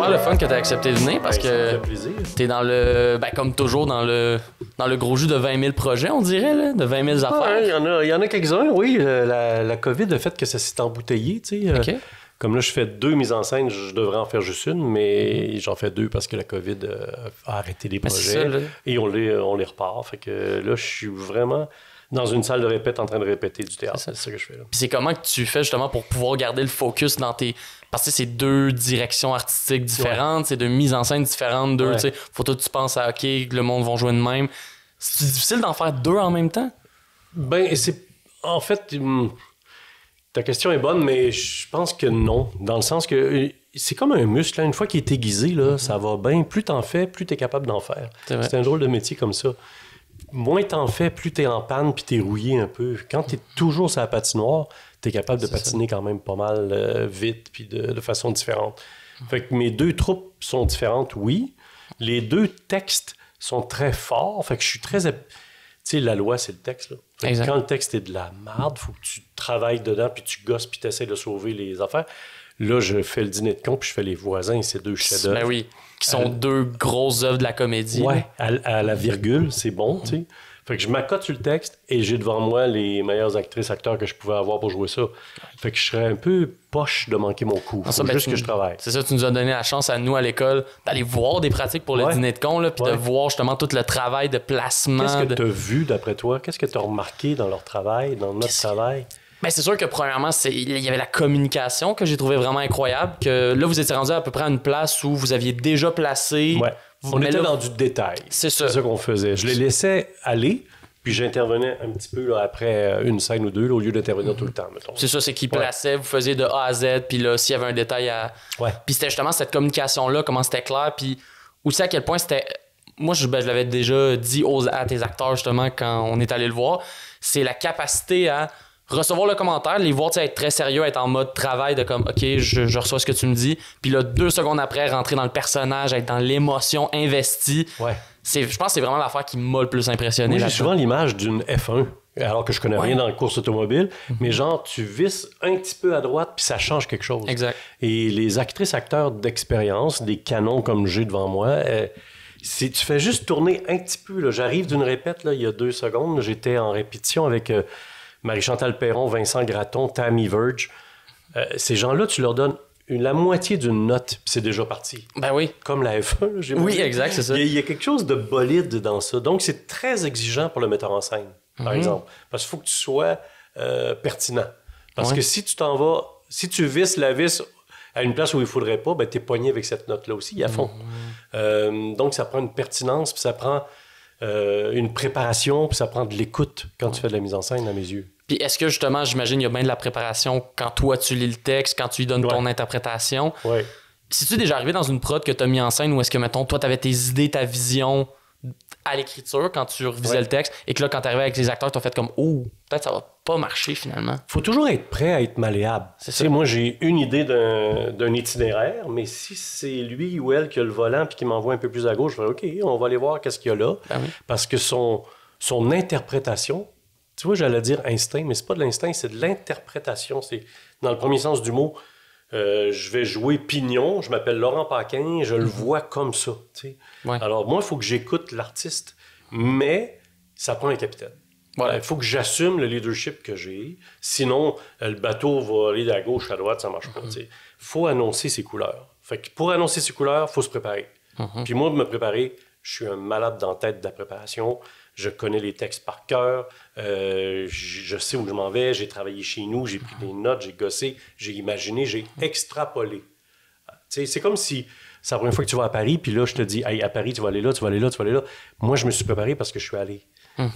super le fun que tu as accepté de venir parce Ça me que fait plaisir. tu es dans le, comme toujours, dans le gros jus de 20 000 projets, on dirait, là, de 20 000 affaires. Ouais, il y en a quelques-uns, oui. La COVID a fait que ça s'est embouteillé, tu sais. OK. Comme là, je fais 2 mises en scène, je devrais en faire juste une, mais j'en fais 2 parce que la COVID a arrêté les Mais projets. c'est ça, là. Et on les repart. Fait que là, je suis vraiment dans une salle de répète en train de répéter du théâtre. C'est ça que je fais là. Puis c'est comment que tu fais justement pour pouvoir garder le focus dans tes... Parce que c'est deux directions artistiques différentes, c'est deux mises en scène différentes, deux, tu sais, faut que tu penses à, OK, le monde va jouer de même. C'est difficile d'en faire deux en même temps? Ben, c'est... En fait, ta question est bonne, mais je pense que non. Dans le sens que c'est comme un muscle, là. Une fois qu'il est aiguisé, là, ça va bien. Plus t'en fais, plus t'es capable d'en faire. C'est un drôle de métier comme ça. Moins t'en fais, plus t'es en panne puis t'es rouillé un peu. Quand t'es toujours sur la patinoire, t'es capable de patiner quand même pas mal vite puis de façon différente. Fait que mes deux troupes sont différentes, oui. Les deux textes sont très forts. Fait que je suis très... Tu sais, la loi, c'est le texte, là. Fait que quand le texte est de la merde, faut que tu travailles dedans puis tu gosses puis t'essaies de sauver les affaires. Là, je fais le dîner de con puis je fais Les Voisins, c'est deux chefs-d'œuvre. Ben oui, qui sont deux grosses œuvres de la comédie. Ouais, à la virgule, c'est bon, tu sais. Fait que je m'accote sur le texte et j'ai devant moi les meilleures actrices, acteurs que je pouvais avoir pour jouer ça. Fait que je serais un peu poche de manquer mon coup. Faut juste que je travaille. C'est ça, tu nous as donné la chance à nous, à l'école, d'aller voir des pratiques pour le dîner de con, là, puis de voir justement tout le travail de placement. Qu'est-ce que tu as vu d'après toi? Qu'est-ce que tu as remarqué dans leur travail, dans notre travail? Ben c'est sûr que premièrement, il y avait la communication que j'ai trouvé vraiment incroyable. Que là, vous étiez rendu à peu près à une place où vous aviez déjà placé. Ouais. On était dans du détail. C'est ça. C'est ça qu'on faisait. Je les laissais aller, puis j'intervenais un petit peu là, après une scène ou deux, là, au lieu d'intervenir tout le temps, mettons. C'est ça, c'est qu'ils plaçaient, vous faisiez de A à Z, puis là, s'il y avait un détail à... Ouais. Puis c'était justement cette communication-là, comment c'était clair, puis aussi à quel point c'était... Moi, je l'avais déjà dit à tes acteurs, justement, quand on est allé le voir, c'est la capacité à recevoir le commentaire, les voir être très sérieux, être en mode travail de comme OK, je reçois ce que tu me dis, puis là 2 secondes après rentrer dans le personnage, être dans l'émotion investie. Ouais. Je pense que c'est vraiment l'affaire qui m'a le plus impressionné. Moi, j'ai souvent l'image d'une F1, alors que je connais rien dans la course automobile, mais genre tu visses un petit peu à droite puis ça change quelque chose. Exact. Et les actrices acteurs d'expérience, des canons comme j'ai devant moi, tu fais juste tourner un petit peu là. J'arrive d'une répète là, il y a 2 secondes, j'étais en répétition avec Marie-Chantal Perron, Vincent Gratton, Tammy Verge. Ces gens-là, tu leur donnes la moitié d'une note, puis c'est déjà parti. Ben oui. Comme la F1, là, Oui, exact, c'est ça. Il y a quelque chose de bolide dans ça. Donc, c'est très exigeant pour le metteur en scène, par exemple. Parce qu'il faut que tu sois pertinent. Parce que si tu t'en vas, si tu visses la vis à une place où il ne faudrait pas, ben, tu es pogné avec cette note-là aussi, à fond. Donc, ça prend une pertinence, puis ça prend une préparation, puis ça prend de l'écoute quand tu fais de la mise en scène, à mes yeux. Puis est-ce que justement, j'imagine, il y a bien de la préparation quand toi tu lis le texte, quand tu lui donnes ton interprétation. Oui. Si-tu déjà arrivé dans une prod que tu as mis en scène où est-ce que, mettons, toi, tu avais tes idées, ta vision à l'écriture quand tu revisais le texte et que là, quand tu arrivais avec les acteurs, tu as fait comme oh, peut-être ça va pas marcher finalement. Faut toujours être prêt à être malléable. C'est ça. Moi, j'ai une idée d'un itinéraire, mais si c'est lui ou elle qui a le volant puis qui m'envoie un peu plus à gauche, je vais OK, on va aller voir qu'est-ce qu'il y a là. Ben oui. Parce que son interprétation, tu vois, j'allais dire instinct, mais c'est pas de l'instinct, c'est de l'interprétation. C'est dans le premier sens du mot. Je vais jouer Pignon, je m'appelle Laurent Paquin, je le vois comme ça. Tu sais. Ouais. Alors, moi, il faut que j'écoute l'artiste, mais ça prend un capitaine. Voilà. Il faut que j'assume le leadership que j'ai. Sinon, le bateau va aller à gauche, à droite, ça marche pas. Il faut annoncer ses couleurs. Fait que pour annoncer ses couleurs, il faut se préparer. Puis moi, me préparer, je suis un malade dans la tête de la préparation. Je connais les textes par cœur. Je sais où je m'en vais. J'ai travaillé chez nous. J'ai pris des notes. J'ai gossé. J'ai imaginé. J'ai extrapolé. C'est comme si c'est la première fois que tu vas à Paris. Puis là, je te dis, hey, à Paris, tu vas aller là, tu vas aller là, tu vas aller là. Moi, je me suis préparé parce que je suis allé.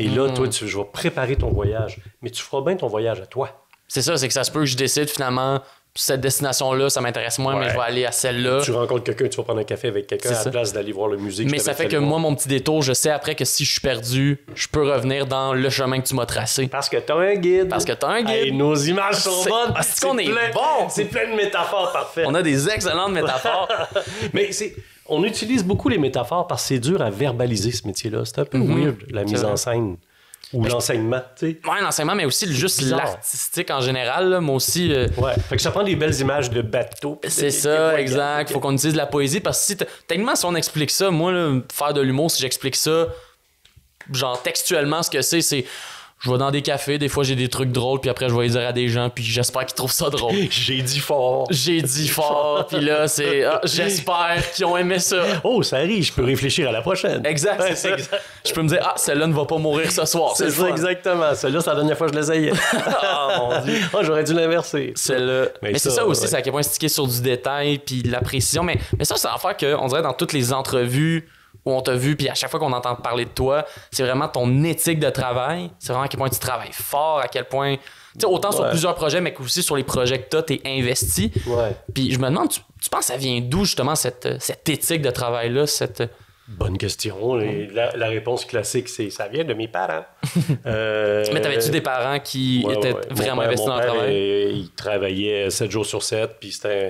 Et là, toi, je vais préparer ton voyage. Mais tu feras bien ton voyage à toi. C'est ça, c'est que ça se peut que je décide finalement, cette destination-là, ça m'intéresse moins, mais je vais aller à celle-là. Tu rencontres quelqu'un, tu vas prendre un café avec quelqu'un à la place d'aller voir le musée. Mais ça fait que moi, mon petit détour, je sais après que si je suis perdu, je peux revenir dans le chemin que tu m'as tracé. Parce que t'as un guide. Hey, nos images sont bonnes. Parce qu'on est bon. C'est plein de métaphores parfaites. On a des excellentes métaphores. Mais on utilise beaucoup les métaphores parce que c'est dur à verbaliser ce métier-là. C'est un peu weird, la mise en scène. Ou l'enseignement, tu sais. Ouais, l'enseignement, mais aussi juste bizarre. l'artistique en général. Là. Moi aussi. Ouais. Fait que ça prend des belles images de bateaux. C'est ça, exact. Faut qu'on utilise de la poésie parce que techniquement, si on explique ça, moi, là, faire de l'humour, si j'explique ça, genre textuellement, ce que c'est. Je vais dans des cafés, des fois j'ai des trucs drôles, puis après je vais les dire à des gens, puis j'espère qu'ils trouvent ça drôle. J'ai dit fort. Puis là, c'est j'espère qu'ils ont aimé ça. Oh, ça arrive, je peux réfléchir à la prochaine. Exact, c'est ça. Exact. Je peux me dire, celle-là ne va pas mourir ce soir. C'est ça, exactement. Celle-là, c'est la dernière fois que je l'essayais. Oh mon Dieu. Oh, j'aurais dû l'inverser. Celle-là. Mais c'est ça aussi, ouais. c'est à quel point sticker sur du détail, puis de la précision. Mais ça, c'est l'affaire qu'on dirait dans toutes les entrevues où on t'a vu, puis à chaque fois qu'on entend parler de toi, c'est vraiment ton éthique de travail. C'est vraiment à quel point tu travailles fort, à quel point... Tu sais, autant sur plusieurs projets, mais aussi sur les projets que t'as, t'es investi. Ouais. Puis je me demande, tu penses que ça vient d'où, justement, cette éthique de travail-là, Bonne question. Et la réponse classique, c'est ça vient de mes parents. Mais t'avais-tu des parents qui étaient vraiment investis dans le travail? Il travaillait 7 jours sur 7, puis c'était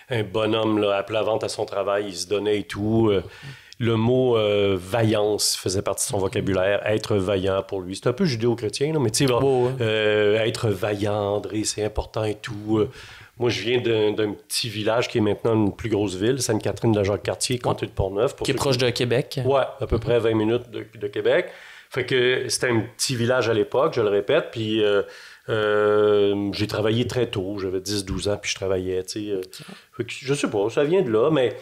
un bonhomme là, à plat ventre à son travail, il se donnait et tout. Le mot vaillance faisait partie de son vocabulaire. Être vaillant pour lui. C'est un peu judéo-chrétien, là, mais tu sais, être vaillant, André, c'est important et tout. Moi, je viens d'un petit village qui est maintenant une plus grosse ville, Sainte-Catherine de la Jacques-Cartier, comté de Portneuf. Qui est proche de Québec. Ouais, à peu près 20 minutes de Québec. Fait que c'était un petit village à l'époque, je le répète, puis j'ai travaillé très tôt, j'avais 10-12 ans, puis je travaillais, tu sais. Fait que je sais pas, ça vient de là, mais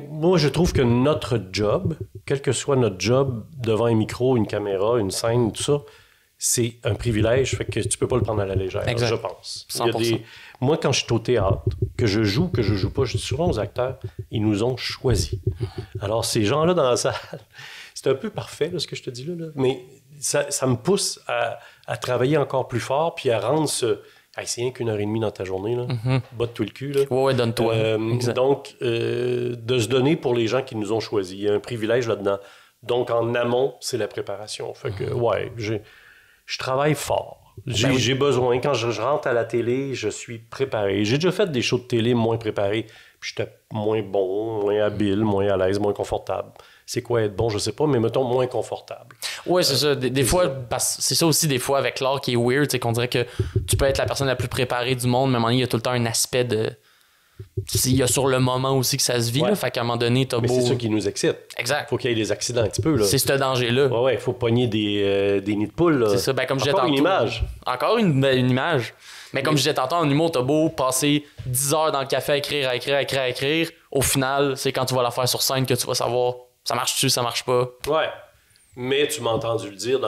moi, je trouve que notre job, quel que soit notre job, devant un micro, une caméra, une scène, tout ça, c'est un privilège, fait que tu peux pas le prendre à la légère, exact. je pense. 100%. Moi, quand je suis au théâtre, que je joue pas, je dis souvent aux acteurs, ils nous ont choisis. Alors, ces gens-là dans la salle, c'est un peu parfait, là, ce que je te dis là. Mais ça me pousse à travailler encore plus fort, puis à rendre ce... Hey, c'est rien qu'une heure et demie dans ta journée, là. Botte-toi le cul, là. Ouais, donne-toi. Donc, de se donner pour les gens qui nous ont choisis. Il y a un privilège là-dedans. Donc, en amont, c'est la préparation. Fait que, je travaille fort. J'ai besoin. Quand je rentre à la télé, je suis préparé. J'ai déjà fait des shows de télé moins préparés, puis j'étais moins bon, moins habile, moins à l'aise, moins confortable. C'est quoi être bon, je sais pas, mais mettons moins confortable. Ouais, c'est ça. Des fois, c'est ça aussi des fois avec l'art qui est weird, c'est qu'on dirait que tu peux être la personne la plus préparée du monde, mais à un moment donné, il y a tout le temps un aspect de... Il y a sur le moment aussi que ça se vit, là, fait qu'à un moment donné, t'as beau... Mais c'est ça qui nous excite. Exact. Faut qu'il y ait des accidents un petit peu, là. C'est ce danger-là. Ouais, il faut pogner des nids de poules, là. C'est ça, comme je disais Encore tantôt. une image. Encore une image. Mais comme je disais tantôt, en humour, t'as beau passer 10 heures dans le café à écrire. Au final, c'est quand tu vas la faire sur scène que tu vas savoir ça marche-tu, ça marche pas. Ouais. Mais tu m'as entendu le dire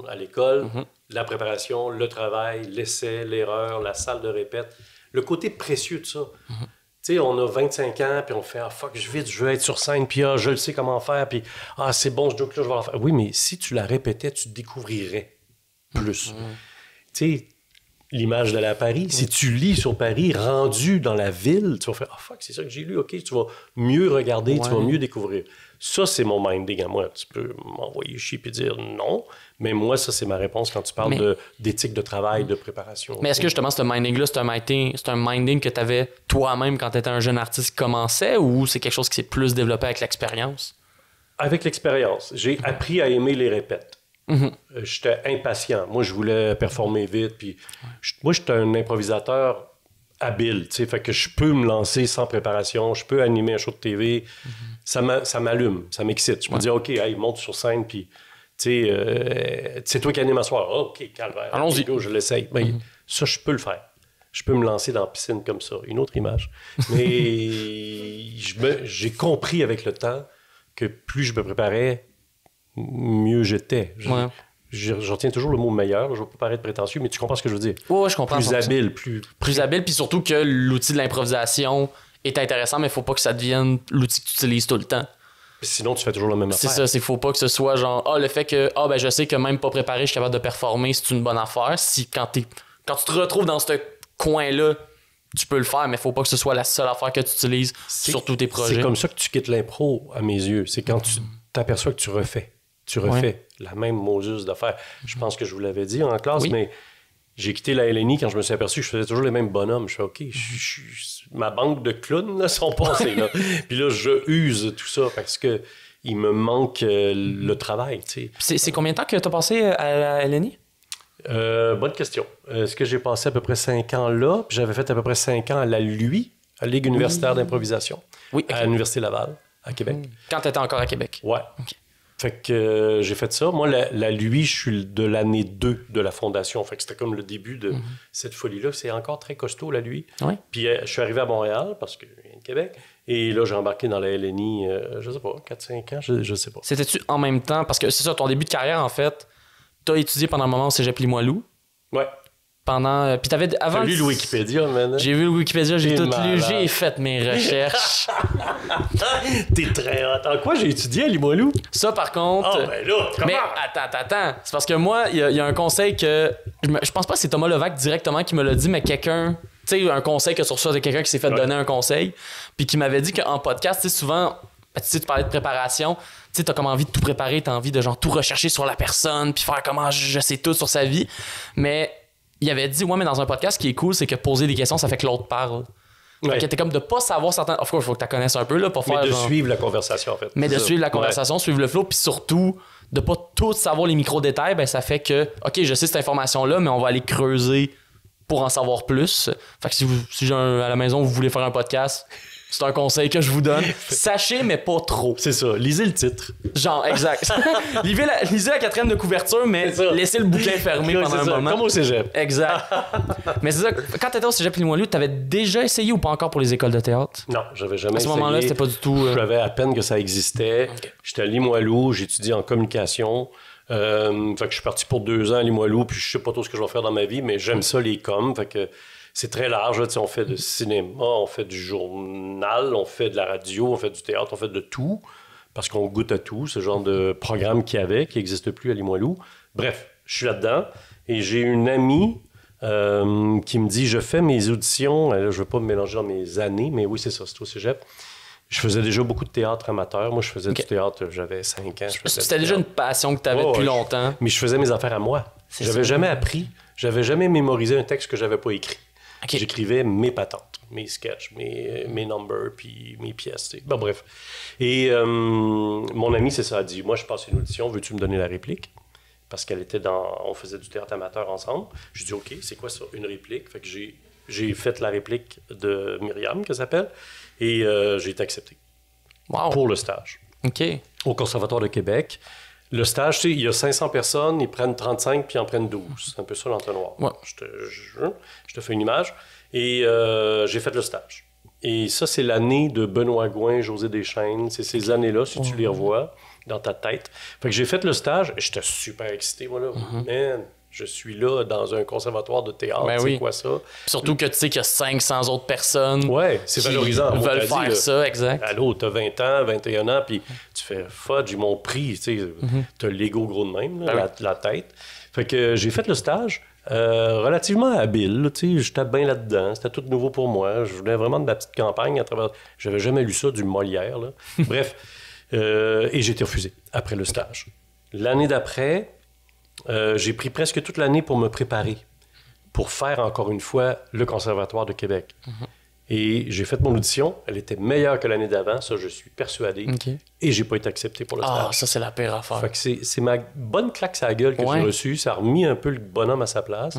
à l'école, la préparation, le travail, l'essai, l'erreur, la salle de répète, le côté précieux de ça. Tu sais, on a 25 ans, puis on fait « Ah, fuck, je veux être sur scène, puis je le sais comment faire, puis c'est bon, ce joke-là, je vais la faire. » Oui, mais si tu la répétais, tu découvrirais plus. Tu sais, l'image de la Paris, si tu lis sur Paris, rendu dans la ville, tu vas faire « Ah, fuck, c'est ça que j'ai lu, OK, tu vas mieux regarder, tu vas mieux découvrir. » Ça, c'est mon minding à moi. Tu peux m'envoyer chier et dire non, mais moi, ça, c'est ma réponse quand tu parles d'éthique de travail, de préparation. Mais est-ce que justement, ce minding-là, c'est un minding que tu avais toi-même quand tu étais un jeune artiste qui commençait ou c'est quelque chose qui s'est plus développé avec l'expérience? Avec l'expérience. J'ai appris à aimer les répètes. J'étais impatient. Moi, je voulais performer vite. Puis moi, j'étais un improvisateur habile, tu sais, fait que je peux me lancer sans préparation, je peux animer un show de TV, ça m'allume, ça m'excite. Je peux dire, OK, hey, monte sur scène, puis, tu sais, c'est toi qui anime à soir. OK, calvaire. Allons-y. Je l'essaye. Mais ça, je peux le faire. Je peux me lancer dans la piscine comme ça. Une autre image. Mais j'ai compris avec le temps que plus je me préparais, mieux j'étais. Je retiens toujours le mot meilleur, je ne veux pas paraître prétentieux, mais tu comprends ce que je veux dire. Oui, je comprends. Plus habile, plus habile, puis surtout que l'outil de l'improvisation est intéressant, mais il ne faut pas que ça devienne l'outil que tu utilises tout le temps. Sinon, tu fais toujours la même affaire. C'est ça, il ne faut pas que ce soit genre, le fait que, ben je sais que même pas préparé, je suis capable de performer, c'est une bonne affaire. Si quand tu te retrouves dans ce coin-là, tu peux le faire, mais il ne faut pas que ce soit la seule affaire que tu utilises sur tous tes projets. C'est comme ça que tu quittes l'impro, à mes yeux. C'est quand tu t'aperçois que tu refais. Tu refais la même Moses d'affaires. Je pense que je vous l'avais dit en classe, mais j'ai quitté la LNI quand je me suis aperçu que je faisais toujours les mêmes bonhommes. Je fais OK, ma banque de clowns là, sont passés là. Puis là, je use tout ça parce que il me manque le travail, tu sais. C'est combien de temps que tu as passé à la LNI? Bonne question. Est-ce que j'ai passé à peu près 5 ans là, puis j'avais fait à peu près 5 ans à la LUI, à la Ligue universitaire d'improvisation, Oui, ok. à l'Université Laval, à Québec. Quand tu étais encore à Québec? Ouais. Ok. Fait que j'ai fait ça. Moi, la LUI, je suis de l'année 2 de la fondation. Fait que c'était comme le début de cette folie-là. C'est encore très costaud, la LUI. Oui. Puis je suis arrivé à Montréal, parce que je viens de Québec. Et là, j'ai embarqué dans la LNI, je sais pas, 4-5 ans, je sais pas. C'était-tu en même temps? Parce que c'est ça, ton début de carrière, en fait, tu as étudié pendant un moment au Cégep Limoilou. Ouais. Pendant. Puis t'avais. Avant. T'as lu le Wikipédia, man? J'ai vu le Wikipédia, j'ai T'es tout lu, malade. j'ai fait mes recherches. T'es très hot. En quoi j'ai étudié à Limoilou? Ça, par contre. Ah, ben là, comment? Mais attends. C'est parce que moi, il y a un conseil que. Je pense pas que c'est Thomas Levac directement qui me l'a dit, mais quelqu'un. Tu sais, un conseil que tu reçois de quelqu'un qui s'est fait donner un conseil. Puis qui m'avait dit qu'en podcast, tu sais, souvent, tu sais, tu parlais de préparation. Tu sais, t'as comme envie de tout préparer, t'as envie de genre tout rechercher sur la personne, puis faire comment je sais tout sur sa vie. Mais il avait dit, ouais, mais dans un podcast, ce qui est cool, c'est que poser des questions, ça fait que l'autre parle. Ouais. Fait que t'es comme de pas savoir certains. Of course, il faut que tu connaisses un peu, là, pour Mais faire de genre. suivre la conversation, en fait. Mais de C'est ça. suivre la conversation, suivre le flow, puis surtout, de pas tout savoir les micro-détails, ben ça fait que, OK, je sais cette information-là, mais on va aller creuser pour en savoir plus. Fait que si à la maison, vous voulez faire un podcast, c'est un conseil que je vous donne. Sachez, mais pas trop. C'est ça. Lisez le titre. Genre, exact. lisez la quatrième de couverture, mais C'est ça. laissez le bouquin fermé pendant C'est un ça, moment. comme au cégep. Exact. Mais c'est ça, quand t'étais au Cégep Limoilou, t'avais déjà essayé ou pas encore pour les écoles de théâtre? Non, j'avais jamais À ce essayé. moment-là, c'était pas du tout. Je savais à peine que ça existait. Ok. J'étais à Limoilou, j'étudiais en communication. Fait que je suis parti pour 2 ans à Limoilou, puis je sais pas trop ce que je vais faire dans ma vie, mais j'aime ça, les coms. Fait que c'est très large. Là, on fait du cinéma, on fait du journal, on fait de la radio, on fait du théâtre, on fait de tout, parce qu'on goûte à tout, ce genre de programme qu'il y avait, qui n'existe plus à Limoilou. Bref, je suis là-dedans, et j'ai une amie qui me dit, je fais mes auditions, là, je ne veux pas me mélanger dans mes années, mais oui, c'est ça, c'est au cégep. Je faisais déjà beaucoup de théâtre amateur. Moi, je faisais du théâtre, j'avais 5 ans. C'était déjà une passion que t'avais depuis longtemps. Mais je faisais mes affaires à moi. C'est J'avais ça. jamais appris. J'avais jamais mémorisé un texte que j'avais pas écrit. Ok. J'écrivais mes patentes, mes sketchs, mes numbers, puis mes pièces. Tu sais. Bon, bref. Et mon ami, c'est ça, a dit, moi, je passe une audition, veux-tu me donner la réplique? Parce qu'elle était on faisait du théâtre amateur ensemble. Je dis, OK, c'est quoi ça, une réplique? Fait que j'ai fait la réplique de Myriam, qu'elle s'appelle, et j'ai été accepté Wow. pour le stage OK. au Conservatoire de Québec. Le stage, tu sais, il y a 500 personnes, ils prennent 35 puis ils en prennent 12. C'est un peu ça l'entonnoir. Ouais. Je te fais une image. Et j'ai fait le stage. Et ça, c'est l'année de Benoît Gouin, José Deschênes. C'est ces années-là, si tu les revois dans ta tête. Fait que j'ai fait le stage et j'étais super excité, moi, là. Man, je suis là dans un conservatoire de théâtre. Ben c'est oui. quoi ça? Surtout que tu sais qu'il y a 500 autres personnes Ouais, c'est qui valorisant. veulent On t'a faire dit, ça, exact. Allô, t'as 20 ans, 21 ans, puis tu fais fudge, ils m'ont pris, tu sais, t'as l'ego gros de même, là, Ben la tête. Fait que j'ai fait le stage, relativement habile, là, tu sais, j'étais bien là-dedans, c'était tout nouveau pour moi, je venais vraiment de ma petite campagne à travers... J'avais jamais lu ça, du Molière, là. Bref, et j'ai été refusé après le stage. L'année d'après, j'ai pris presque toute l'année pour me préparer, pour faire encore une fois le Conservatoire de Québec. Et j'ai fait mon audition. Elle était meilleure que l'année d'avant, ça, je suis persuadé. OK. Et j'ai pas été accepté pour le Ah, stage. ça, c'est la pire affaire. Fait que c'est ma bonne claque à la gueule que Ouais. j'ai reçue. Ça a remis un peu le bonhomme à sa place.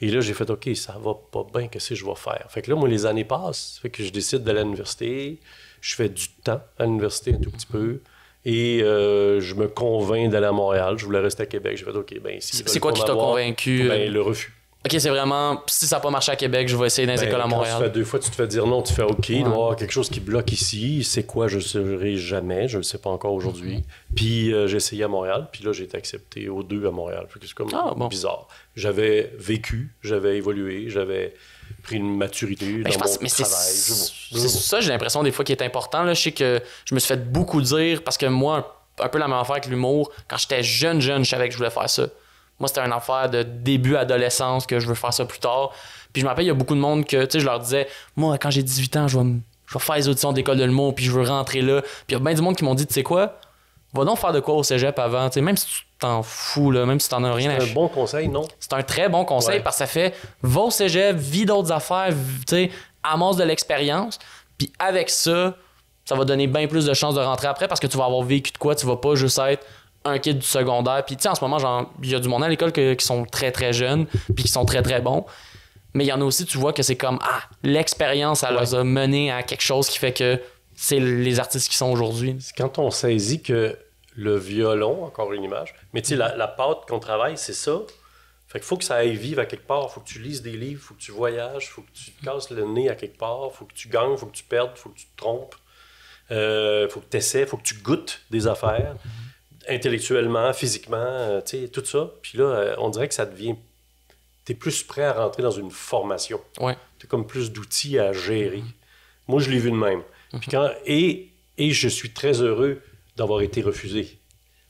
Et là, j'ai fait, OK, ça va pas bien, qu'est-ce que je vais faire? Fait que là, moi, les années passent. Fait que je décide d'aller à l'université. Je fais du temps à l'université un tout petit peu. Et je me convainc d'aller à Montréal. Je voulais rester à Québec. J'ai fait, OK, ben si. C'est quoi qui t'a convaincu? Ben, le refus. OK, c'est vraiment, si ça n'a pas marché à Québec, je vais essayer dans les écoles à Quand Montréal. tu fais 2 fois, tu te fais dire non, tu fais OK, il doit y avoir quelque chose qui bloque ici. C'est quoi, je ne saurais jamais, je ne le sais pas encore aujourd'hui. Puis j'ai essayé à Montréal, puis là, j'ai été accepté aux 2 à Montréal. Fait que c'est comme bizarre. J'avais vécu, j'avais évolué, j'avais pris une maturité dans Je pense, mon mais travail. c'est ça, j'ai l'impression des fois qui est important. Là. Je sais que je me suis fait beaucoup dire, parce que moi, un peu la même affaire avec l'humour, quand j'étais jeune, je savais que je voulais faire ça. Moi, c'était une affaire de début adolescence que je veux faire ça plus tard. Puis je me rappelle, il y a beaucoup de monde que, tu sais, je leur disais, moi, quand j'ai 18 ans, je vais faire les auditions d'école de l'humour, puis je veux rentrer là. Puis il y a bien du monde qui m'ont dit, tu sais quoi, va donc faire de quoi au cégep avant, tu sais, même si tu t'en fous, là, même si tu n'en as rien à... C'est un bon conseil, non? C'est un très bon conseil parce que ça fait, va au cégep, vis d'autres affaires, tu sais, amasse de l'expérience. Puis avec ça, ça va donner bien plus de chances de rentrer après parce que tu vas avoir vécu de quoi, tu vas pas juste être un kid du secondaire. Puis tu sais, en ce moment, genre, il y a du monde à l'école qui sont très très jeunes puis qui sont très très bons. Mais il y en a aussi, tu vois que c'est comme, l'expérience, elle les a menés à quelque chose qui fait que c'est les artistes qui sont aujourd'hui. C'est quand on saisit que le violon, encore une image, mais tu sais, la pâte qu'on travaille, c'est ça. Fait qu'il faut que ça aille vivre à quelque part. Faut que tu lises des livres, faut que tu voyages, faut que tu te casses le nez à quelque part, faut que tu gagnes, faut que tu perdes, faut que tu te trompes. Faut que tu essaies, faut que tu goûtes des affaires, intellectuellement, physiquement, tu sais, tout ça. Puis là, on dirait que ça devient... T'es plus prêt à rentrer dans une formation. Ouais. T'as comme plus d'outils à gérer. Moi, je l'ai vu de même. Puis et je suis très heureux d'avoir été refusé.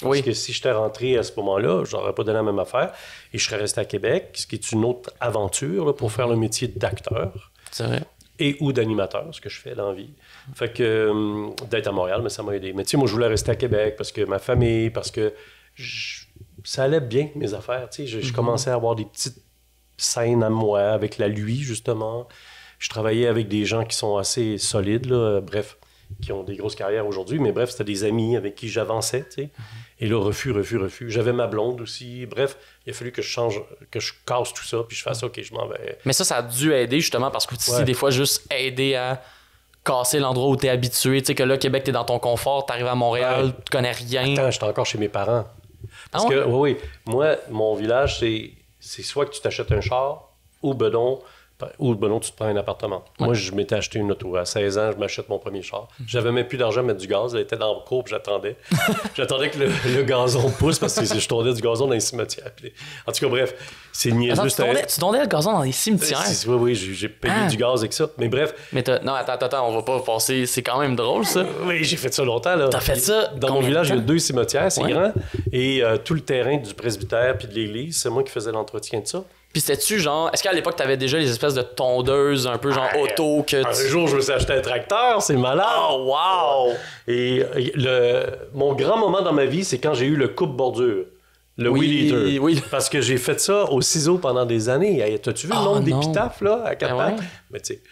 Parce que si j'étais rentré à ce moment-là, j'aurais pas donné la même affaire et je serais resté à Québec, ce qui est une autre aventure là, pour faire le métier d'acteur. C'est vrai. Et ou d'animateur, ce que je fais dans la vie. Fait que d'être à Montréal, mais ça m'a aidé. Mais tu sais, moi, je voulais rester à Québec parce que ma famille, parce que ça allait bien, mes affaires. Tu sais, je commençais à avoir des petites scènes à moi avec la Lui, justement. Je travaillais avec des gens qui sont assez solides, là, bref, qui ont des grosses carrières aujourd'hui, mais bref, c'était des amis avec qui j'avançais, tu sais. Et là, refus. J'avais ma blonde aussi. Bref, il a fallu que je change, que je casse tout ça, puis je fasse OK, je m'en vais. Mais ça a dû aider justement parce que tu des fois, juste aider à casser l'endroit où t'es habitué. Tu sais que là, Québec, t'es dans ton confort, t'arrives à Montréal, tu connais rien. Attends, j'étais encore chez mes parents. Parce que, oui, moi, mon village, c'est soit que tu t'achètes un char ou bedon, tu te prends un appartement. Ouais. Moi, je m'étais acheté une auto. À 16 ans, je m'achète mon premier char. J'avais même plus d'argent à mettre du gaz. Elle était dans le cours, puis j'attendais. J'attendais que le gazon pousse parce que je tournais du gazon dans les cimetières. En tout cas, bref, c'est niaiseux. Tu tournais le gazon dans les cimetières? Oui, j'ai payé du gaz avec ça. Mais bref. Mais non, attends, on va pas passer. C'est quand même drôle, ça. Oui, j'ai fait ça longtemps. Là. T'as fait ça? Dans mon village, il y a 2 cimetières, c'est grand. Et tout le terrain du presbytère puis de l'église, c'est moi qui faisais l'entretien de ça. Puis c'était-tu genre... Est-ce qu'à l'époque, t'avais déjà les espèces de tondeuses un peu genre auto que Un jour, je me suis acheté un tracteur, c'est malade! Oh, wow! Et mon grand moment dans ma vie, c'est quand j'ai eu le coupe-bordure. Le Weed Eater. Oui. Parce que j'ai fait ça au ciseau pendant des années. T'as-tu vu le nombre d'épitaphes, là, à 4 pattes? Ouais. Mais tu sais...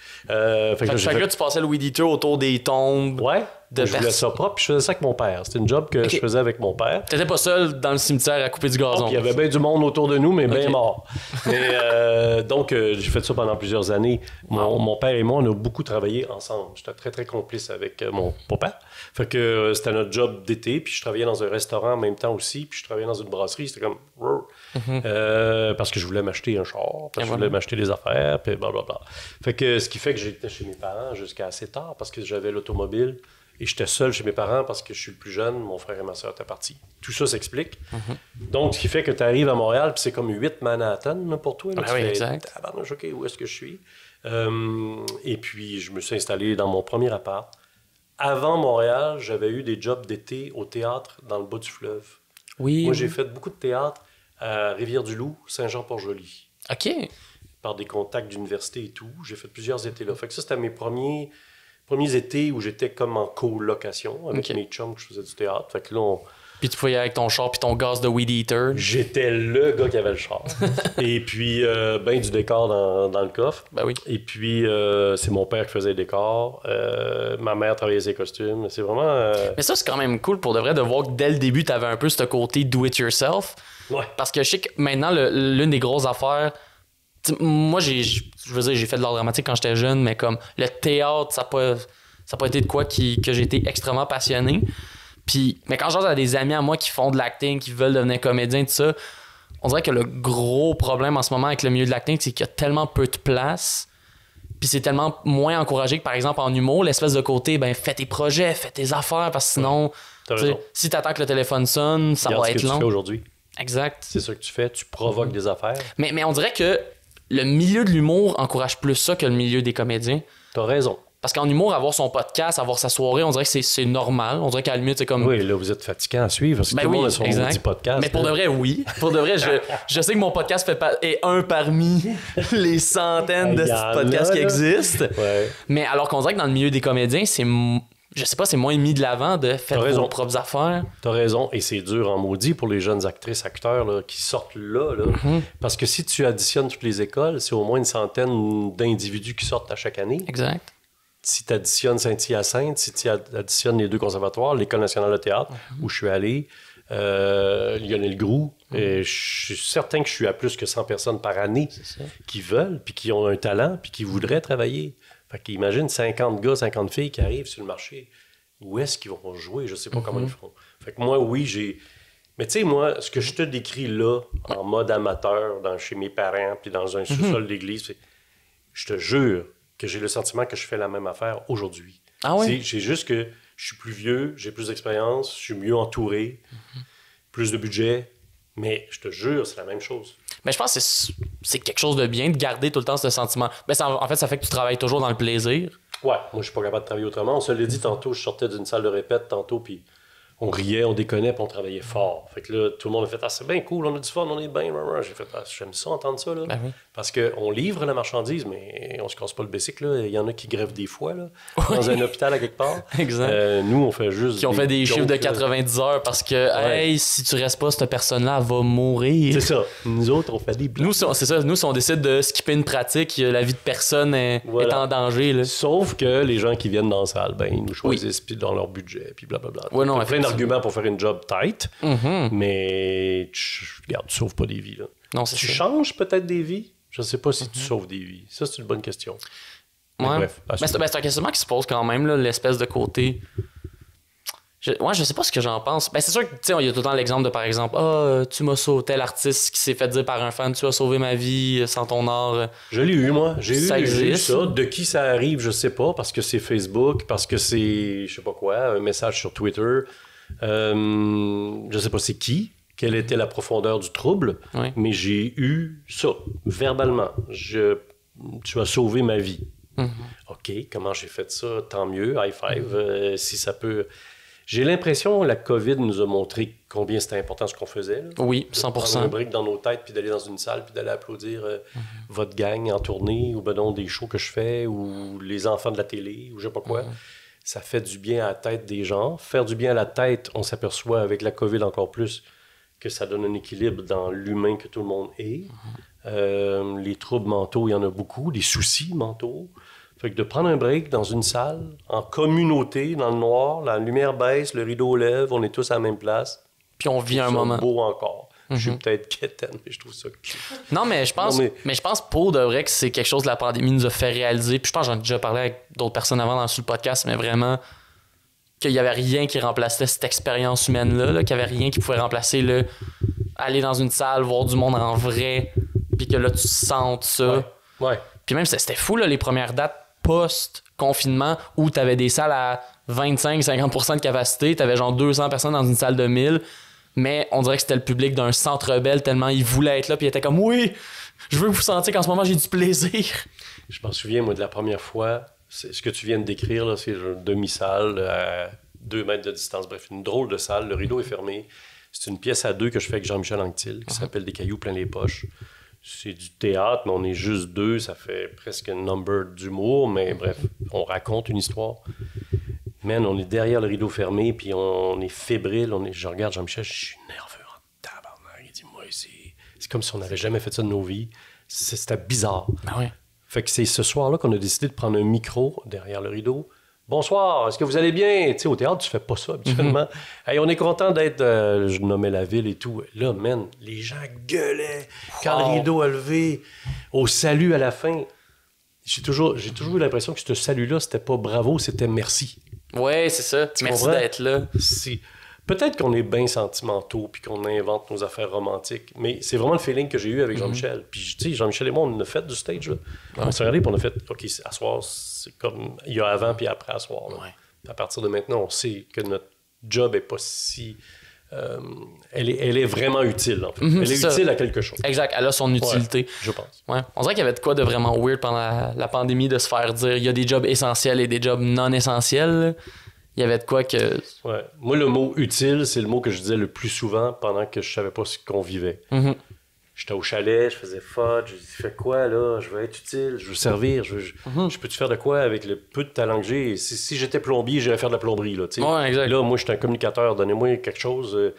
fait que là, tu passais le Weed Eater autour des tombes. Ouais. Je voulais ça propre, puis je faisais ça avec mon père. C'était une job que je faisais avec mon père. T'étais pas seul dans le cimetière à couper du gazon. Il y avait bien du monde autour de nous, mais bien mort. Mais donc, j'ai fait ça pendant plusieurs années. Mon père et moi, on a beaucoup travaillé ensemble. J'étais très, très complice avec mon papa. Fait que c'était notre job d'été, puis je travaillais dans un restaurant en même temps aussi, puis je travaillais dans une brasserie. C'était comme... parce que je voulais m'acheter un char, parce que je voulais m'acheter des affaires, puis blablabla. Fait que ce qui fait que j'étais chez mes parents jusqu'à assez tard, parce que j'avais l'automobile. Et j'étais seul chez mes parents parce que je suis le plus jeune, mon frère et ma soeur étaient partis. Tout ça s'explique. Donc, ce qui fait que tu arrives à Montréal, puis c'est comme 8 Manhattan là, pour toi. Là, oui, exact. OK, où est-ce que je suis? Et puis, je me suis installé dans mon premier appart. Avant Montréal, j'avais eu des jobs d'été au théâtre dans le bas du fleuve. Oui. Moi, j'ai fait beaucoup de théâtre à Rivière-du-Loup, Saint-Jean-Port-Joli. OK. Par des contacts d'université et tout. J'ai fait plusieurs étés là. Fait que ça, c'était mes premiers étés où j'étais comme en colocation avec mes chums que je faisais du théâtre. Fait que là, Puis tu pouvais y aller avec ton char puis ton gaz de Weed Eater. J'étais le gars qui avait le char. Et puis, ben du décor dans le coffre. Ben oui. Et puis, c'est mon père qui faisait le décor. Ma mère travaillait ses costumes. C'est vraiment... Mais ça, c'est quand même cool pour de vrai de voir que dès le début, t'avais un peu ce côté do-it-yourself. Ouais. Parce que je sais que maintenant, l'une des grosses affaires... Moi, je veux dire, j'ai fait de l'art dramatique quand j'étais jeune, mais comme le théâtre, ça n'a pas été de quoi que j'ai été extrêmement passionné. Mais quand j'ai des amis à moi qui font de l'acting, qui veulent devenir comédiens, tout ça, on dirait que le gros problème en ce moment avec le milieu de l'acting, c'est qu'il y a tellement peu de place. Puis c'est tellement moins encouragé que, par exemple, en humour, l'espèce de côté, ben fais tes projets, fais tes affaires, parce que sinon, si t'attends que le téléphone sonne, ça va être long. Ce que tu fais aujourd'hui. Exact. C'est ça que tu fais, tu provoques des affaires. Mais on dirait que le milieu de l'humour encourage plus ça que le milieu des comédiens. T'as raison. Parce qu'en humour, avoir son podcast, avoir sa soirée, on dirait que c'est normal. On dirait qu'à la limite, c'est comme... Oui, là, vous êtes fatigant à suivre parce que tout le monde a son petit podcast. Mais pour de vrai, oui. Pour de vrai, je sais que mon podcast est un parmi les centaines de podcasts qui existent. Ouais. Mais alors qu'on dirait que dans le milieu des comédiens, c'est... Je sais pas, c'est moins mis de l'avant de faire vos propres affaires. T'as raison. Et c'est dur en maudit pour les jeunes actrices, acteurs là, qui sortent là. Parce que si tu additionnes toutes les écoles, c'est au moins une centaine d'individus qui sortent à chaque année. Exact. Si tu additionnes Saint-Hyacinthe, si tu additionnes les deux conservatoires, l'École nationale de théâtre, où je suis allé, Lionel Groux, et je suis certain que je suis à plus que 100 personnes par année qui veulent, puis qui ont un talent, puis qui voudraient travailler. Fait qu'imagine 50 gars, 50 filles qui arrivent sur le marché. Où est-ce qu'ils vont jouer? Je sais pas comment ils font. Fait que moi, oui, j'ai... Mais tu sais, moi, ce que je te décris là, en mode amateur, chez mes parents, puis dans un sous-sol d'église, je te jure que j'ai le sentiment que je fais la même affaire aujourd'hui. Ah oui? C'est juste que je suis plus vieux, j'ai plus d'expérience, je suis mieux entouré, plus de budget, mais je te jure, c'est la même chose. Mais je pense que c'est quelque chose de bien de garder tout le temps ce sentiment. Ben, en fait, ça fait que tu travailles toujours dans le plaisir. Ouais, moi, je suis pas capable de travailler autrement. On se l'a dit tantôt, je sortais d'une salle de répète tantôt, puis on riait, on déconnait, puis on travaillait fort. Fait que là, tout le monde a fait « Ah, c'est bien cool, on a du fun, on est bien... » J'ai fait « Ah, j'aime ça, entendre ça, là. » Ben oui. Parce qu'on livre la marchandise, mais on se casse pas le bessic, là. Il y en a qui grèvent des fois, là, dans un hôpital à quelque part. Exact. Nous, on fait juste... Qui ont fait des chiffres de 90 heures parce que, hey, si tu restes pas, cette personne-là, elle va mourir. C'est ça. Nous autres, on fait des blagues. Nous, c'est ça. Nous, si on décide de skipper une pratique, la vie de personne est en danger, là. Sauf que les gens qui viennent dans la salle, ben, ils nous choisissent, puis dans leur budget, puis blablabla. Ouais, non, il y a plein d'arguments pour faire une job tight, mais regarde, tu sauves pas des vies, là. Non, c'est tu ça. changes peut-être des vies. Je sais pas si tu sauves des vies. Ça, c'est une bonne question. Mais Ouais. bref. C'est un questionnement qui se pose quand même, là, l'espèce de côté. Je sais pas ce que j'en pense. Ben, c'est sûr que, tu sais, il y a tout le temps l'exemple de, par exemple, tu m'as sauvé, tel artiste qui s'est fait dire par un fan, tu as sauvé ma vie sans ton art. Je l'ai eu, moi. J'ai eu existe. ça. De qui ça arrive, je sais pas, parce que c'est Facebook, parce que c'est, je sais pas quoi, un message sur Twitter. Je sais pas c'est qui, quelle était la profondeur du trouble, Oui. mais j'ai eu ça, verbalement. Tu as sauvé ma vie. OK, comment j'ai fait ça? Tant mieux, high five, si ça peut... J'ai l'impression que la COVID nous a montré combien c'était important ce qu'on faisait. Là. Oui, De prendre 100%. un break dans nos têtes, puis d'aller dans une salle, puis d'aller applaudir votre gang en tournée, ou ben non, des shows que je fais, ou les enfants de la télé, ou je sais pas quoi. Ça fait du bien à la tête des gens. Faire du bien à la tête, on s'aperçoit avec la COVID encore plus que ça donne un équilibre dans l'humain que tout le monde est. Les troubles mentaux, il y en a beaucoup. Les soucis mentaux. Fait que de prendre un break dans une salle, en communauté, dans le noir, la lumière baisse, le rideau lève, on est tous à la même place. Puis on vit un C'est moment. beau encore. Je suis peut-être quétaine, mais je trouve ça cute. Non, mais je pense, mais je pense pour de vrai que c'est quelque chose que la pandémie nous a fait réaliser. Puis je pense que j'en ai déjà parlé avec d'autres personnes avant sur le podcast, mais vraiment qu'il n'y avait rien qui remplaçait cette expérience humaine-là, qu'il n'y avait rien qui pouvait remplacer le aller dans une salle, voir du monde en vrai, puis que là, tu sentes ça. Ouais. Puis même, c'était fou, là, les premières dates post-confinement où tu avais des salles à 25-50% de capacité, tu avais genre 200 personnes dans une salle de 1000, mais on dirait que c'était le public d'un Centre Bell tellement ils voulaient être là, puis ils étaient comme « Oui, je veux que vous sentiez qu'en ce moment, j'ai du plaisir. » Je m'en souviens, moi, de la première fois, ce que tu viens de décrire, là, c'est une demi-salle à 2 mètres de distance. Bref, une drôle de salle, le rideau est fermé. C'est une pièce à 2 que je fais avec Jean-Michel Anctil, qui s'appelle « Des cailloux plein les poches ». C'est du théâtre, mais on est juste 2, ça fait presque un number d'humour, mais bref, on raconte une histoire. Man, on est derrière le rideau fermé, puis on est fébrile, je regarde Jean-Michel, je suis nerveux en tabarnak. Il dit, moi, c'est comme si on n'avait jamais fait ça de nos vies. C'était bizarre. Ben oui. Fait que c'est ce soir-là qu'on a décidé de prendre un micro derrière le rideau. Bonsoir, est-ce que vous allez bien? Tu sais, au théâtre, tu fais pas ça habituellement. Hey, on est content d'être... je nommais la ville et tout. Là, man, les gens gueulaient quand le rideau a levé. Au salut à la fin. J'ai toujours eu l'impression que ce salut-là, c'était pas bravo, c'était merci. Ouais, c'est ça. Merci comprends? d'être là. Peut-être qu'on est bien sentimentaux puis qu'on invente nos affaires romantiques, mais c'est vraiment le feeling que j'ai eu avec Jean-Michel. Puis, tu sais, Jean-Michel et moi, on a fait du stage, là. On s'est regardé puis on a fait, OK, à soir, c'est comme il y a avant puis après à soir. Là. Ouais. À partir de maintenant, on sait que notre job est pas si... elle est vraiment utile, en fait. Elle est utile à quelque chose. Exact, elle a son utilité. Ouais, je pense. Ouais. On dirait qu'il y avait de quoi de vraiment weird pendant la pandémie de se faire dire il y a des jobs essentiels et des jobs non essentiels. Il y avait de quoi que... Ouais. Moi, le mot « utile », c'est le mot que je disais le plus souvent pendant que je savais pas ce qu'on vivait. J'étais au chalet, je faisais fudge, je dis « Fais quoi, là? Je veux être utile, je veux servir, je peux-tu faire de quoi avec le peu de talent que j'ai? Si j'étais plombier, j'irais faire de la plomberie, là, tu sais. Ouais, exact. Là, moi, j'étais un communicateur, donnez-moi quelque chose.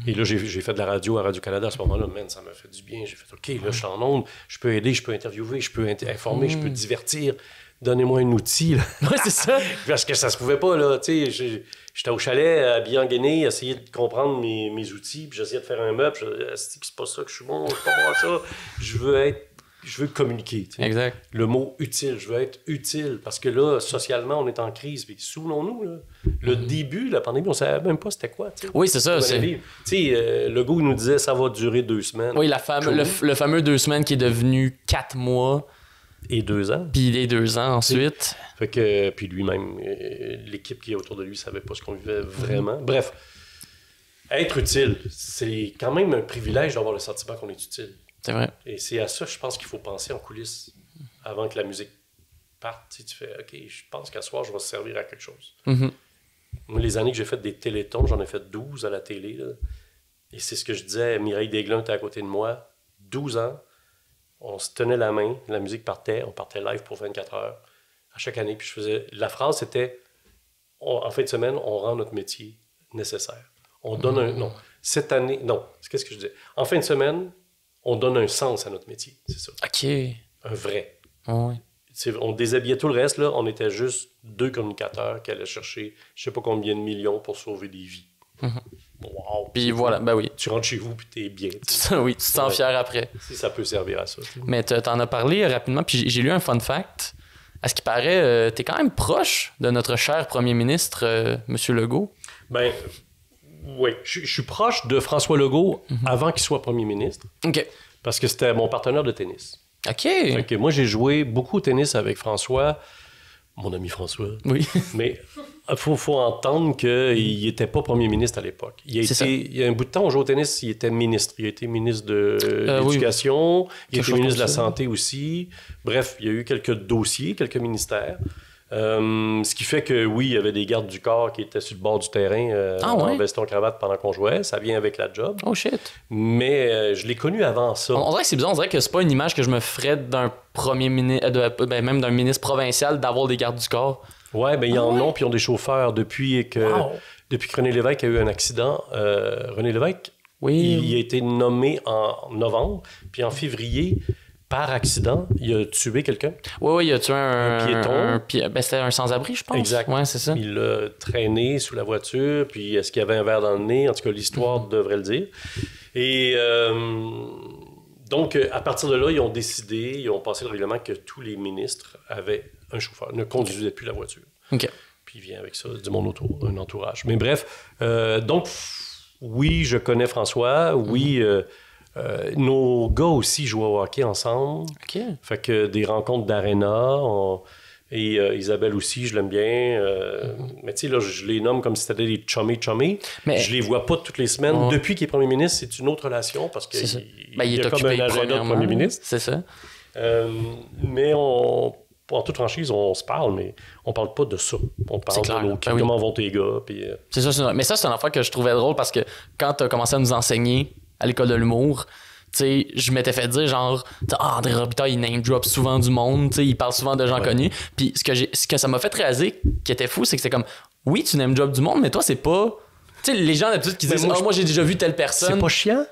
Et là, j'ai fait de la radio à Radio-Canada à ce moment-là. Man, ça m'a fait du bien. J'ai fait « OK, là, je suis en onde, je peux aider, je peux interviewer, je peux informer, je peux divertir. » donnez-moi un outil. Là. Ouais, c'est ça. Parce que ça se pouvait pas, là. Tu sais, j'étais au chalet, habillé en guenille, essayer de comprendre mes outils, puis j'essayais de faire un meuble. C'est pas ça que je suis bon, je suis pas bon à ça. Je veux communiquer. Tu sais. Exact. Le mot utile, je veux être utile. Parce que là, socialement, on est en crise. Puis souvenons-nous, là, le début de la pandémie, on savait même pas c'était quoi. Tu sais. Oui, c'est ça. Tu sais, Legault nous disait ça va durer 2 semaines. Oui, le fameux 2 semaines qui est devenu 4 mois. Et 2 ans. Puis les 2 ans ensuite. Fait que, puis lui-même, l'équipe qui est autour de lui savait pas ce qu'on vivait vraiment. Bref, être utile, c'est quand même un privilège d'avoir le sentiment qu'on est utile. C'est vrai. Et c'est à ça, je pense, qu'il faut penser en coulisses avant que la musique parte. Tu fais, OK, je pense qu'à ce soir, je vais servir à quelque chose. Mm-hmm. Moi, les années que j'ai fait des télétons, j'en ai fait 12 à la télé. Là. Et c'est ce que je disais, Mireille Desglin était à côté de moi. 12 ans, on se tenait la main, la musique partait, on partait live pour 24 heures à chaque année. Puis je faisais, la phrase c'était, en fin de semaine, on rend notre métier nécessaire. On donne un, non, cette année, non, qu'est-ce que je disais? En fin de semaine, on donne un sens à notre métier, c'est ça. OK. Un vrai. Oui. On déshabillait tout le reste, là, on était juste 2 communicateurs qui allaient chercher je sais pas combien de millions pour sauver des vies. Mm-hmm. Wow. Puis voilà, ben oui. Tu rentres chez vous puis t'es bien. Oui, tu te sens fier après. Si ça peut servir à ça. Mais t'en as parlé rapidement, puis j'ai lu un fun fact. À ce qui paraît, t'es quand même proche de notre cher premier ministre, M. Legault. Ben, oui. Je suis proche de François Legault avant qu'il soit premier ministre. OK. Parce que c'était mon partenaire de tennis. OK. Fait que moi, j'ai joué beaucoup au tennis avec François, mon ami François. Oui. Mais il faut entendre qu'il n'était pas premier ministre à l'époque. Il y a un bout de temps, on jouait au tennis, il était ministre. Il a été ministre de l'Éducation, il a été ministre de la Santé aussi. Bref, il y a eu quelques dossiers, quelques ministères. Ce qui fait que, oui, il y avait des gardes du corps qui étaient sur le bord du terrain en veston-cravate pendant qu'on jouait. Ça vient avec la job. Oh shit. Mais je l'ai connu avant ça. On dirait que c'est bizarre. On dirait que c'est pas une image que je me ferais d'un premier ministre, même d'un ministre provincial, d'avoir des gardes du corps. Ouais, ben ils en ont, puis ils ont des chauffeurs. Depuis que René Lévesque a eu un accident, René Lévesque, il a été nommé en novembre, puis en février, par accident, il a tué quelqu'un. Oui, il a tué un piéton. C'était un sans-abri, je pense. Exact. Ouais, c'est ça. Il l'a traîné sous la voiture, puis est-ce qu'il y avait un verre dans le nez? En tout cas, l'histoire devrait le dire. Et donc, à partir de là, ils ont passé le règlement que tous les ministres avaient un chauffeur, ne conduisaient plus la voiture. OK. Puis il vient avec ça du monde autour, un entourage. Mais bref, donc, oui, je connais François, oui... nos gars aussi jouent au hockey ensemble. OK. Fait que des rencontres d'aréna. Et Isabelle aussi, je l'aime bien. Mais tu sais, là, je les nomme comme si c'était des chummy. Mais je les vois pas toutes les semaines. Depuis qu'il est premier ministre, c'est une autre relation parce qu'il il y a comme un agenda de premier ministre. C'est ça. Mais en toute franchise, on se parle, mais on parle pas de ça. On parle de comment vont tes gars. Puis, C'est ça. Mais ça, c'est une affaire que je trouvais drôle parce que quand tu as commencé à nous enseigner à l'école de l'humour, tu sais, je m'étais fait dire genre, André Robitaille, il name drop souvent du monde, tu sais, il parle souvent de gens connus. Puis ce que ça m'a fait réaliser qui était fou, c'est que c'est comme, oui, tu name drop du monde, mais toi, c'est pas. Tu sais, les gens d'habitude qui disent, moi j'ai déjà vu telle personne. C'est pas chiant?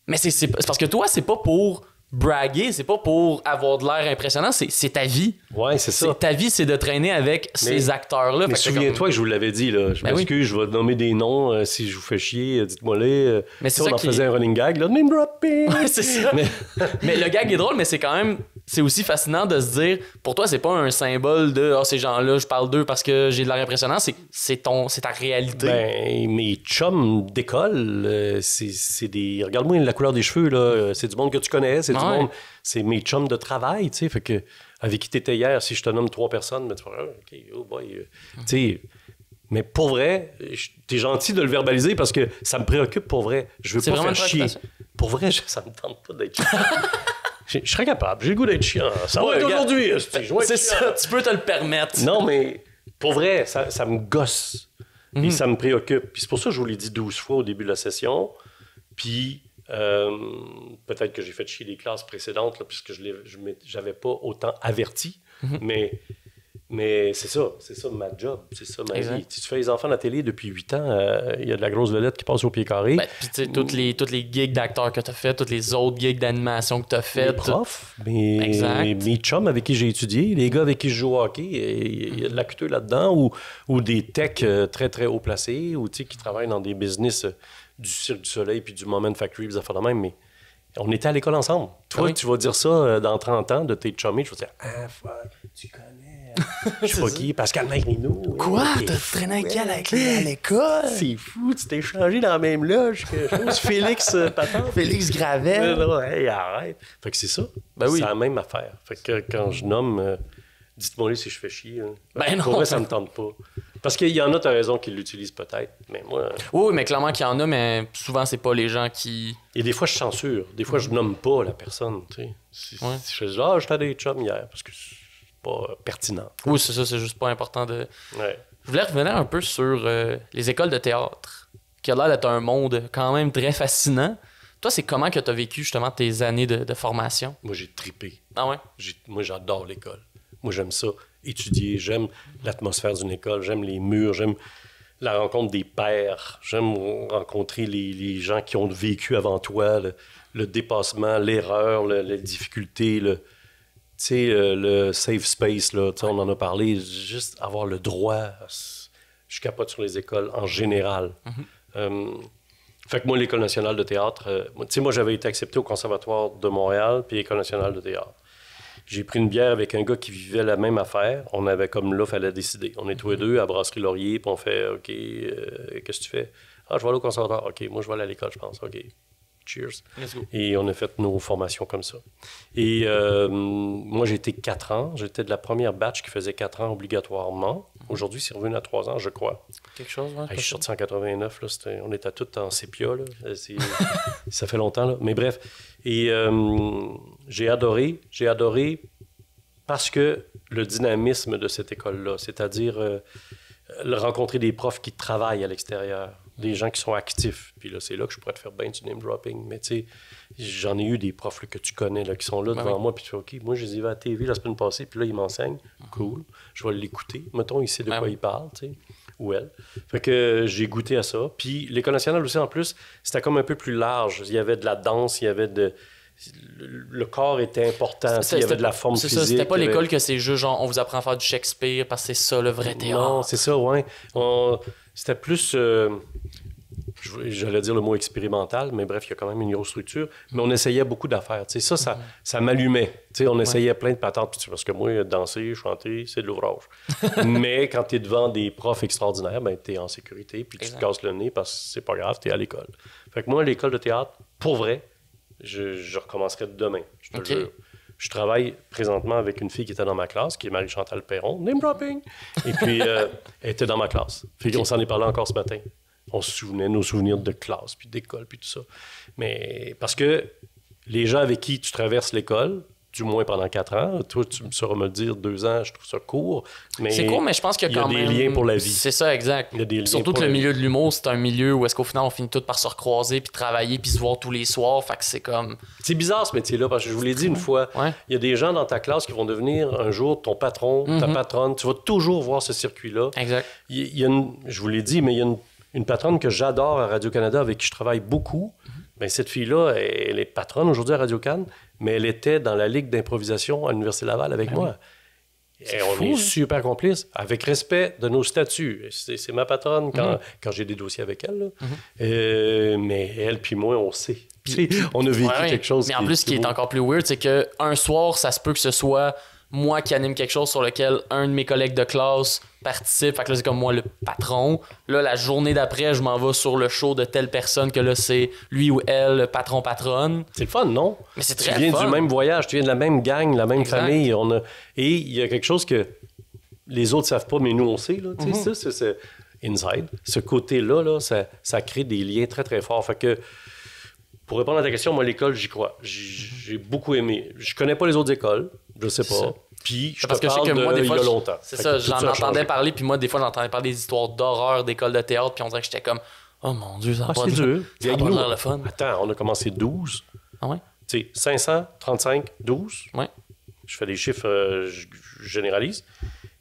Mais c'est parce que toi, c'est pas pour braguer, c'est pas pour avoir de l'air impressionnant, c'est ta vie. Ouais, c'est ça. Ta vie, c'est de traîner avec ces acteurs-là. Mais souviens-toi que je vous l'avais dit, là. Je m'excuse, je vais nommer des noms. Si je vous fais chier, dites-moi-les. Mais c'est ça, on en faisait un running gag, là. Name dropping! Ouais, c'est ça. Mais le gag est drôle, mais c'est quand même... C'est aussi fascinant de se dire, pour toi, c'est pas un symbole de « ces gens-là, je parle d'eux parce que j'ai de l'air impressionnant », c'est ta réalité. Ben, mes chums d'école, c'est des... Regarde-moi la couleur des cheveux, là. C'est du monde que tu connais, c'est du monde... C'est mes chums de travail, tu sais, fait que... Avec qui t'étais hier, si je te nomme 3 personnes, ben, tu vas OK, oh boy. Tu sais, mais pour vrai, t'es gentil de le verbaliser parce que ça me préoccupe pour vrai. Je veux pas faire chier. Pour vrai, ça me tente pas d'être chiant. Je serais capable, j'ai le goût d'être chiant. Ça va être aujourd'hui. C'est ça, tu peux te le permettre. Non, mais pour vrai, ça me gosse. Puis ça me préoccupe. Puis c'est pour ça que je vous l'ai dit 12 fois au début de la session. Puis... peut-être que j'ai fait chier les classes précédentes là, puisque je n'avais pas autant averti, mais Mais c'est ça ma job, c'est ça ma Exact. vie. Si tu fais les enfants à la télé depuis 8 ans, il y a de la grosse vedette qui passe au pied carré. Ben, puis tu sais, toutes les gigs d'acteurs que t'as fait, toutes les autres gigs d'animation que t'as fait. Mes profs, Exact. mes chums avec qui j'ai étudié, les gars avec qui je joue au hockey, il y a de la cuteux là-dedans, ou des techs très, très haut placés, ou tu sais, qui travaillent dans des business du Cirque du Soleil puis du Moment Factory, des affaires de même, mais on était à l'école ensemble. Toi, Oui. tu vas dire ça dans 30 ans de tes chummies, je vais dire « Ah, fuck, tu connais... » Je sais pas qui, Pascal Magrino. Quoi? T'es T'as fou, traîné avec elle hein? à l'école? C'est fou, tu t'es changé dans la même loge que je pense, Félix Patente. Félix Gravel. Non, hey, arrête. Fait que c'est ça. Ben oui. C'est la même affaire. Fait que quand je nomme, dites-moi si je fais chier. Hein. Ben non. Pour vrai, ça me tente pas. Parce qu'il y en a, t'as raison, qui l'utilisent peut-être. Mais moi, Oui, mais clairement qu'il y en a, mais souvent, c'est pas les gens qui... et des fois, je censure. Des fois, je nomme pas la personne. Tu sais. Ouais. Si je dis, j'étais à des chums hier, parce que c'est pas pertinent. Oui, c'est ça, c'est juste pas important de... Ouais. Je voulais revenir un peu sur les écoles de théâtre, qui a l'air d'être un monde quand même très fascinant. Toi, c'est comment que tu as vécu justement tes années de formation? Moi, j'ai trippé. Ah ouais? Moi, j'adore l'école. Moi, j'aime ça. Étudier, j'aime l'atmosphère d'une école, j'aime les murs, j'aime la rencontre des pairs, j'aime rencontrer les gens qui ont vécu avant toi, le dépassement, l'erreur, les difficultés, le safe space, là, on en a parlé, juste avoir le droit. Je capote sur les écoles en général. Fait que moi, l'École nationale de théâtre, moi, j'avais été accepté au Conservatoire de Montréal puis l'École nationale de théâtre. J'ai pris une bière avec un gars qui vivait la même affaire. On avait comme là, fallait décider. On est tous les deux à Brasserie Laurier, puis on fait OK, qu'est-ce que tu fais? Ah, je vais aller au conservatoire. OK, moi, je vais aller à l'école, je pense. OK, cheers. Let's go. Et on a fait nos formations comme ça. Et moi, j'ai été 4 ans. J'étais de la première batch qui faisait 4 ans obligatoirement. Aujourd'hui, c'est revenu à 3 ans, je crois. Quelque chose, ouais? Hey, je suis sorti en 89, là, on était tous en sépia. Là. Ça fait longtemps. Là. Mais bref, et j'ai adoré parce que le dynamisme de cette école-là, c'est-à-dire rencontrer des profs qui travaillent à l'extérieur, des gens qui sont actifs. Puis là, c'est là que je pourrais te faire bien du name-dropping. Mais tu sais, j'en ai eu des profs là, que tu connais, là, qui sont là devant moi, puis tu fais OK, moi, je les ai vus à la TV la semaine passée, puis là, ils m'enseignent. Cool. Je vais l'écouter. Mettons, il sait de quoi il parle, tu sais. Ou elle. Fait que j'ai goûté à ça. Puis l'École nationale aussi, en plus, c'était comme un peu plus large. Il y avait de la danse, il y avait de... Le corps était important. Il y avait de la forme physique. C'est ça, c'était pas l'école que c'est juste genre on vous apprend à faire du Shakespeare parce que c'est ça le vrai théâtre. Non, c'est ça, ouais. C'était plus... j'allais dire le mot expérimental, mais bref, il y a quand même une grosse structure. Mais on essayait beaucoup d'affaires. Tu sais, ça m'allumait. Tu sais, on essayait plein de patentes. Parce que moi, danser, chanter, c'est de l'ouvrage. Mais quand tu es devant des profs extraordinaires, ben, tu es en sécurité, puis tu te casses le nez parce que c'est pas grave, tu es à l'école. Fait que moi, l'école de théâtre, pour vrai, je recommencerai demain. Je te le jure. Je travaille présentement avec une fille qui était dans ma classe, qui est Marie-Chantal Perron, name dropping. Et puis, elle était dans ma classe. On s'en est parlé encore ce matin. On se souvenait, nos souvenirs de classe, puis d'école, puis tout ça. Mais parce que les gens avec qui tu traverses l'école, du moins pendant 4 ans, toi, tu sauras me le dire, 2 ans, je trouve ça court. Mais c'est court, mais je pense qu'il y a quand même... des liens pour la vie. C'est ça, exact. Il y a des liens surtout pour que le la vie. milieu de l'humour, c'est un milieu où est-ce qu'au final, on finit tous par se recroiser, puis travailler, puis se voir tous les soirs. Fait que c'est comme... C'est bizarre, ce métier-là, parce que je vous l'ai dit une fois, il y a des gens dans ta classe qui vont devenir un jour ton patron, ta patronne. Tu vas toujours voir ce circuit-là. Exact. Il y a je vous l'ai dit, mais il y a une patronne que j'adore à Radio-Canada, avec qui je travaille beaucoup. Bien, cette fille-là, elle est patronne aujourd'hui à Radio-Can, mais elle était dans la ligue d'improvisation à l'Université Laval avec moi. Et on est super complices, avec respect de nos statuts. C'est ma patronne quand j'ai des dossiers avec elle. Là. Mais elle puis moi, on sait. On a vécu quelque chose. Mais en plus, ce qui est encore plus weird, c'est qu'un soir, ça se peut que ce soit moi qui anime quelque chose sur lequel un de mes collègues de classe participe. Fait que là, c'est comme moi le patron. Là, la journée d'après, je m'en vais sur le show de telle personne que là, c'est lui ou elle, le patron-patronne. C'est le fun, non? Mais c'est très Tu viens fun. du même voyage, tu viens de la même gang, la même famille. Et il y a quelque chose que les autres savent pas, mais nous, on sait. Là, ça, c'est inside. Ce côté-là, là, ça crée des liens très, très forts. Fait que, pour répondre à ta question, moi, l'école, j'y crois. J'ai beaucoup aimé. Je connais pas les autres écoles, je sais pas. Puis, je te parle il y a longtemps. C'est ça, j'en entendais parler, puis moi, des fois, j'entendais parler des histoires d'horreur d'écoles de théâtre, puis on dirait que j'étais comme, oh mon Dieu, ça n'a pas dur. Ça a pas l'air le fun. Attends, on a commencé 12. Ah ouais? Tu sais, 500, 35, 12. Ouais. Je fais des chiffres, je généralise.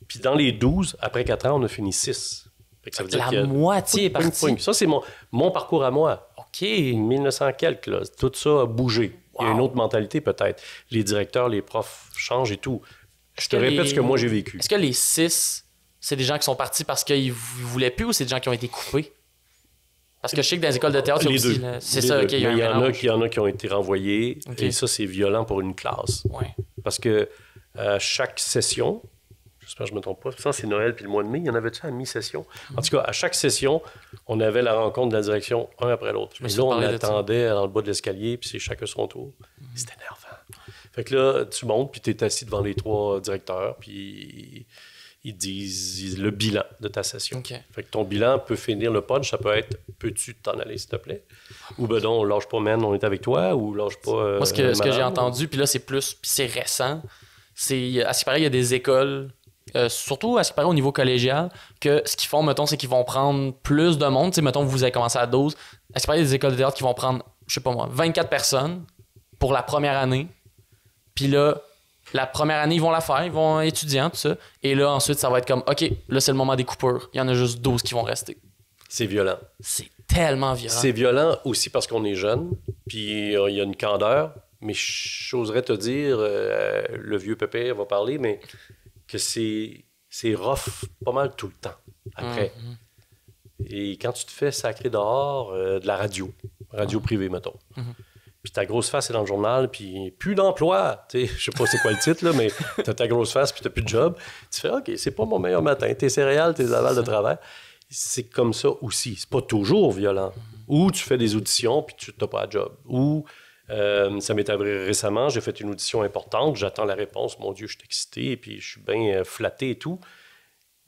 Puis dans les 12, après 4 ans, on a fini 6. Fait que ça veut dire La moitié est Poing, partie. poing. Ça, c'est mon parcours à moi. OK. 1900 quelques, là. Tout ça a bougé. Il y a une autre mentalité, peut-être. Les directeurs, les profs changent et tout. Je te répète ce que moi, j'ai vécu. Est-ce que les 6, c'est des gens qui sont partis parce qu'ils voulaient plus ou c'est des gens qui ont été coupés? Parce que je sais que dans les écoles de théâtre, il y a Les aussi... deux. C'est Les ça, deux. OK, il y a un Mais mélange. il y en a qui ont été renvoyés. OK. Et ça, c'est violent pour une classe. Ouais. Parce que chaque session, j'espère que je ne me trompe pas, ça, c'est Noël puis le mois de mai, il y en avait-tu à mi-session? En tout cas, à chaque session, on avait la rencontre de la direction un après l'autre. me Et suis là, on parlé de ça. attendait dans le bas de l'escalier, puis c'est chacun son tour. C'était énervant. Fait que là, tu montes, puis tu es assis devant les 3 directeurs, puis ils disent le bilan de ta session. OK. Fait que ton bilan peut finir le punch, ça peut être « Peux-tu t'en aller, s'il te plaît? » Ou « Ben non, lâche pas, man, on est avec toi. » Ou « Lâche pas, Moi, ce que j'ai madame. entendu, puis là, c'est plus... Puis c'est récent. C'est... À ce qui paraît, il y a des écoles, surtout à ce qui paraît au niveau collégial, que ce qu'ils font, mettons, c'est qu'ils vont prendre plus de monde. Tu sais, mettons, vous avez commencé à 12. À ce qui paraît, il y a des écoles de théâtre qui vont prendre, je sais pas moi, 24 personnes pour la première année. Puis là, la première année, ils vont la faire, ils vont étudiants, tout ça. Et là, ensuite, ça va être comme, OK, là, c'est le moment des coupures. Il y en a juste 12 qui vont rester. C'est violent. C'est tellement violent. C'est violent aussi parce qu'on est jeune, puis il y a une candeur, mais j'oserais te dire, le vieux pépère va parler, mais que c'est rough pas mal tout le temps après. Et quand tu te fais sacrer dehors, de la radio privée, mettons, puis ta grosse face est dans le journal, puis plus d'emploi, tu sais, je sais pas c'est quoi le titre, là, mais t'as ta grosse face, puis t'as plus de job, tu fais « OK, c'est pas mon meilleur matin, tes céréales, tes avals de travail ». C'est comme ça aussi. C'est pas toujours violent. Ou tu fais des auditions puis tu n'as pas de job. Ou ça m'est arrivé récemment, j'ai fait une audition importante, j'attends la réponse, mon Dieu, je suis excité et puis je suis bien flatté et tout.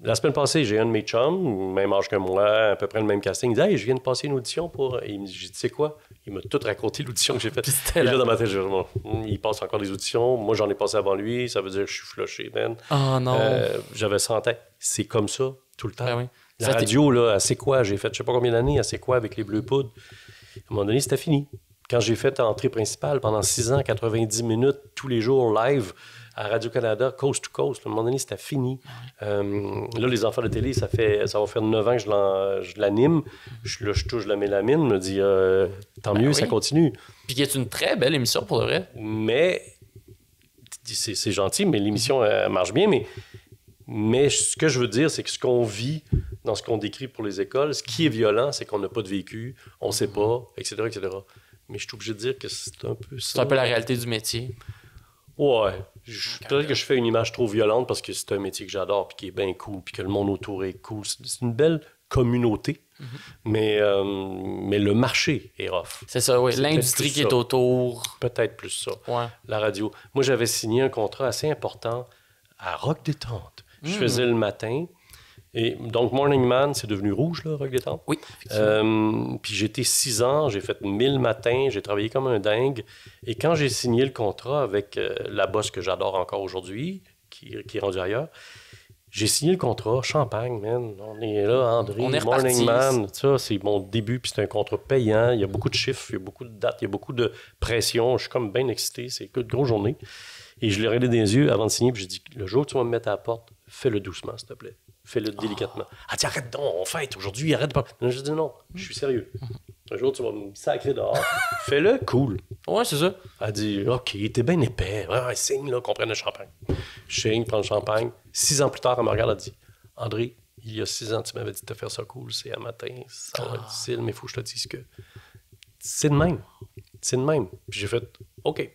La semaine passée, j'ai un de mes chums, même âge que moi, à peu près le même casting. Il dit « Hey, je viens de passer une audition pour... » Et j'ai dit « Tu sais quoi? » Il m'a tout raconté l'audition que j'ai faite. Et là, dans ma tête, je dis « Il passe encore des auditions. Moi, j'en ai passé avant lui. Ça veut dire que je suis flushé, man. » Oh non. J'avais ça en tête. C'est comme ça, tout le temps. Ben oui. La radio, là, elle sait quoi? J'ai fait je sais pas combien d'années, elle sait quoi avec les Bleus Poudres. À un moment donné, c'était fini. Quand j'ai fait entrée principale pendant 6 ans, 90 minutes, tous les jours, live, à Radio-Canada, coast to coast, à un moment donné, c'était fini. Là, les enfants de télé, ça va faire 9 ans que je l'anime. Là, je touche la mélamine, me dit tant mieux, ça continue. Puis qui est une très belle émission pour le vrai. Mais, c'est gentil, mais l'émission elle marche bien, mais ce que je veux dire, c'est que ce qu'on vit dans ce qu'on décrit pour les écoles, ce qui est violent, c'est qu'on n'a pas de vécu, on ne sait pas, etc., etc. Mais je suis obligé de dire que c'est un peu ça. C'est un peu la réalité du métier. Ouais. Peut-être que je fais une image trop violente parce que c'est un métier que j'adore, puis qui est bien cool, puis que le monde autour est cool. C'est une belle communauté, mais le marché est rough. C'est ça, oui. C'est L'industrie peut-être qui est plus ça. autour. Peut-être plus ça. Ouais. La radio. Moi, j'avais signé un contrat assez important à Rock Détente. Je faisais le matin. Et donc, Morning Man, c'est devenu rouge, là, Rock Détente. Oui. Puis j'étais 6 ans, j'ai fait 1000 matins, j'ai travaillé comme un dingue. Et quand j'ai signé le contrat avec la boss que j'adore encore aujourd'hui, qui est rendue ailleurs, j'ai signé le contrat, Champagne, man. On est là, André, On est Morning reparti. Man. Ça, c'est mon début, puis c'est un contrat payant. Il y a beaucoup de chiffres, il y a beaucoup de dates, il y a beaucoup de pression. Je suis comme bien excité, c'est une grosse journée. Et je l'ai regardé dans les yeux avant de signer, puis j'ai dit, le jour où tu vas me mettre à la porte, fais-le doucement, s'il te plaît. Fais-le délicatement. Ah, dis, arrête donc, on fête aujourd'hui, arrête pas. Non, je dis non, je suis sérieux. Un jour, tu vas me sacrer dehors. Fais-le cool. Ouais, c'est ça. Elle dit, OK, t'es bien épais. Ouais, signe, là, qu'on prenne le champagne. Je signe, prends le champagne. 6 ans plus tard, elle me regarde, elle dit, André, il y a 6 ans, tu m'avais dit de te faire ça cool. C'est un matin, ça va être difficile, mais il faut que je te dise que c'est de même. C'est de même. Puis j'ai fait, OK.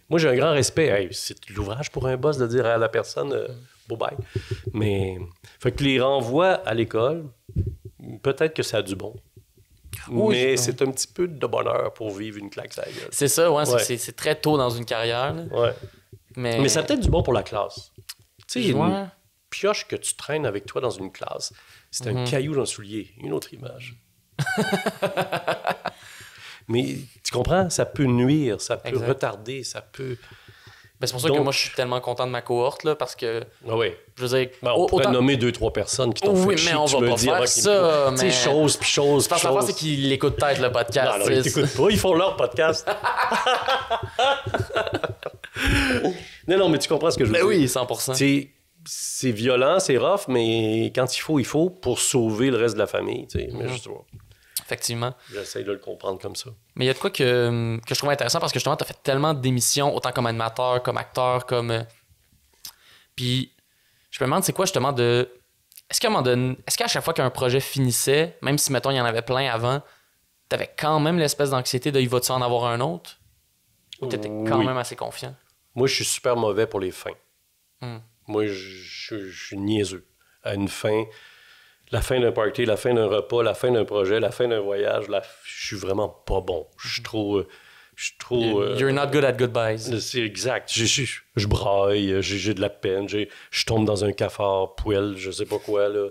Moi, j'ai un grand respect. Hey, c'est de l'ouvrage pour un boss de dire à la personne, bye. Mais, fait que les renvois à l'école, peut-être que ça a du bon. Oui, mais c'est un petit peu de bonheur pour vivre une claque sur la gueule. C'est ça, ouais. Ouais. C'est très tôt dans une carrière. Là. Ouais. Mais ça a peut-être du bon pour la classe. Tu sais, Ouais. une pioche que tu traînes avec toi dans une classe, c'est un caillou dans le soulier. Une autre image. Mais tu comprends? Ça peut nuire, ça peut retarder, ça peut... Ben, c'est pour ça que moi, je suis tellement content de ma cohorte, là, parce que, Ah oui. je veux dire... Ben, on pourrait nommer 2-3 personnes qui t'ont Oui, fait chier, mais on tu va me pas dis faire avant ça, qu'ils- Tu sais, chose, puis chose, puis Parce que l'affaire, c'est chose. qu'ils l'écoutent peut-être, le podcast. Non, ils t'écoutent pas, ils font leur podcast. Non, mais tu comprends ce que je veux Ben dire. oui, 100%. Tu sais, c'est violent, c'est rough, mais quand il faut pour sauver le reste de la famille, tu sais. Mais je vois. Effectivement. J'essaie de le comprendre comme ça. Mais il y a de quoi que je trouve intéressant parce que justement, tu as fait tellement d'émissions, autant comme animateur, comme acteur, comme. Puis, je me demande, c'est quoi justement de. Est-ce qu'à un moment donné, est-ce qu'à chaque fois qu'un projet finissait, même si, mettons, il y en avait plein avant, t'avais quand même l'espèce d'anxiété de il va-tu en avoir un autre? Ou t'étais quand même assez confiant? Moi, je suis super mauvais pour les fins. Hmm. Moi, je suis niaiseux. À une fin, la fin d'un party, la fin d'un repas, la fin d'un projet, la fin d'un voyage, je suis vraiment pas bon. Je suis trop... You're not good at goodbyes. C'est exact. Je braille, j'ai de la peine, je tombe dans un cafard poêle, je sais pas quoi, là.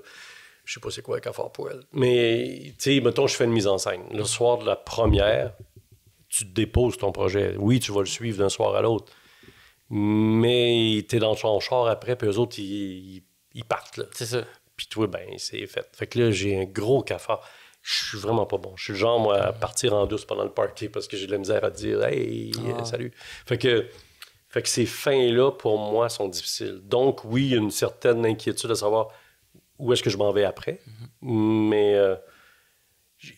Je sais pas c'est quoi un cafard poêle. Mais, tu sais, mettons, je fais une mise en scène. Le soir de la première, tu déposes ton projet. Oui, tu vas le suivre d'un soir à l'autre. Mais t'es dans ton char après, puis eux autres, ils partent, là. C'est ça. Puis toi, ben, c'est fait. Fait que là, j'ai un gros cafard. Je suis vraiment pas bon. Je suis le genre, moi, à partir en douce pendant le party parce que j'ai de la misère à dire « Hey, salut! » Fait que ces fins-là, pour moi, sont difficiles. Donc, oui, il y a une certaine inquiétude à savoir où est-ce que je m'en vais après. Mais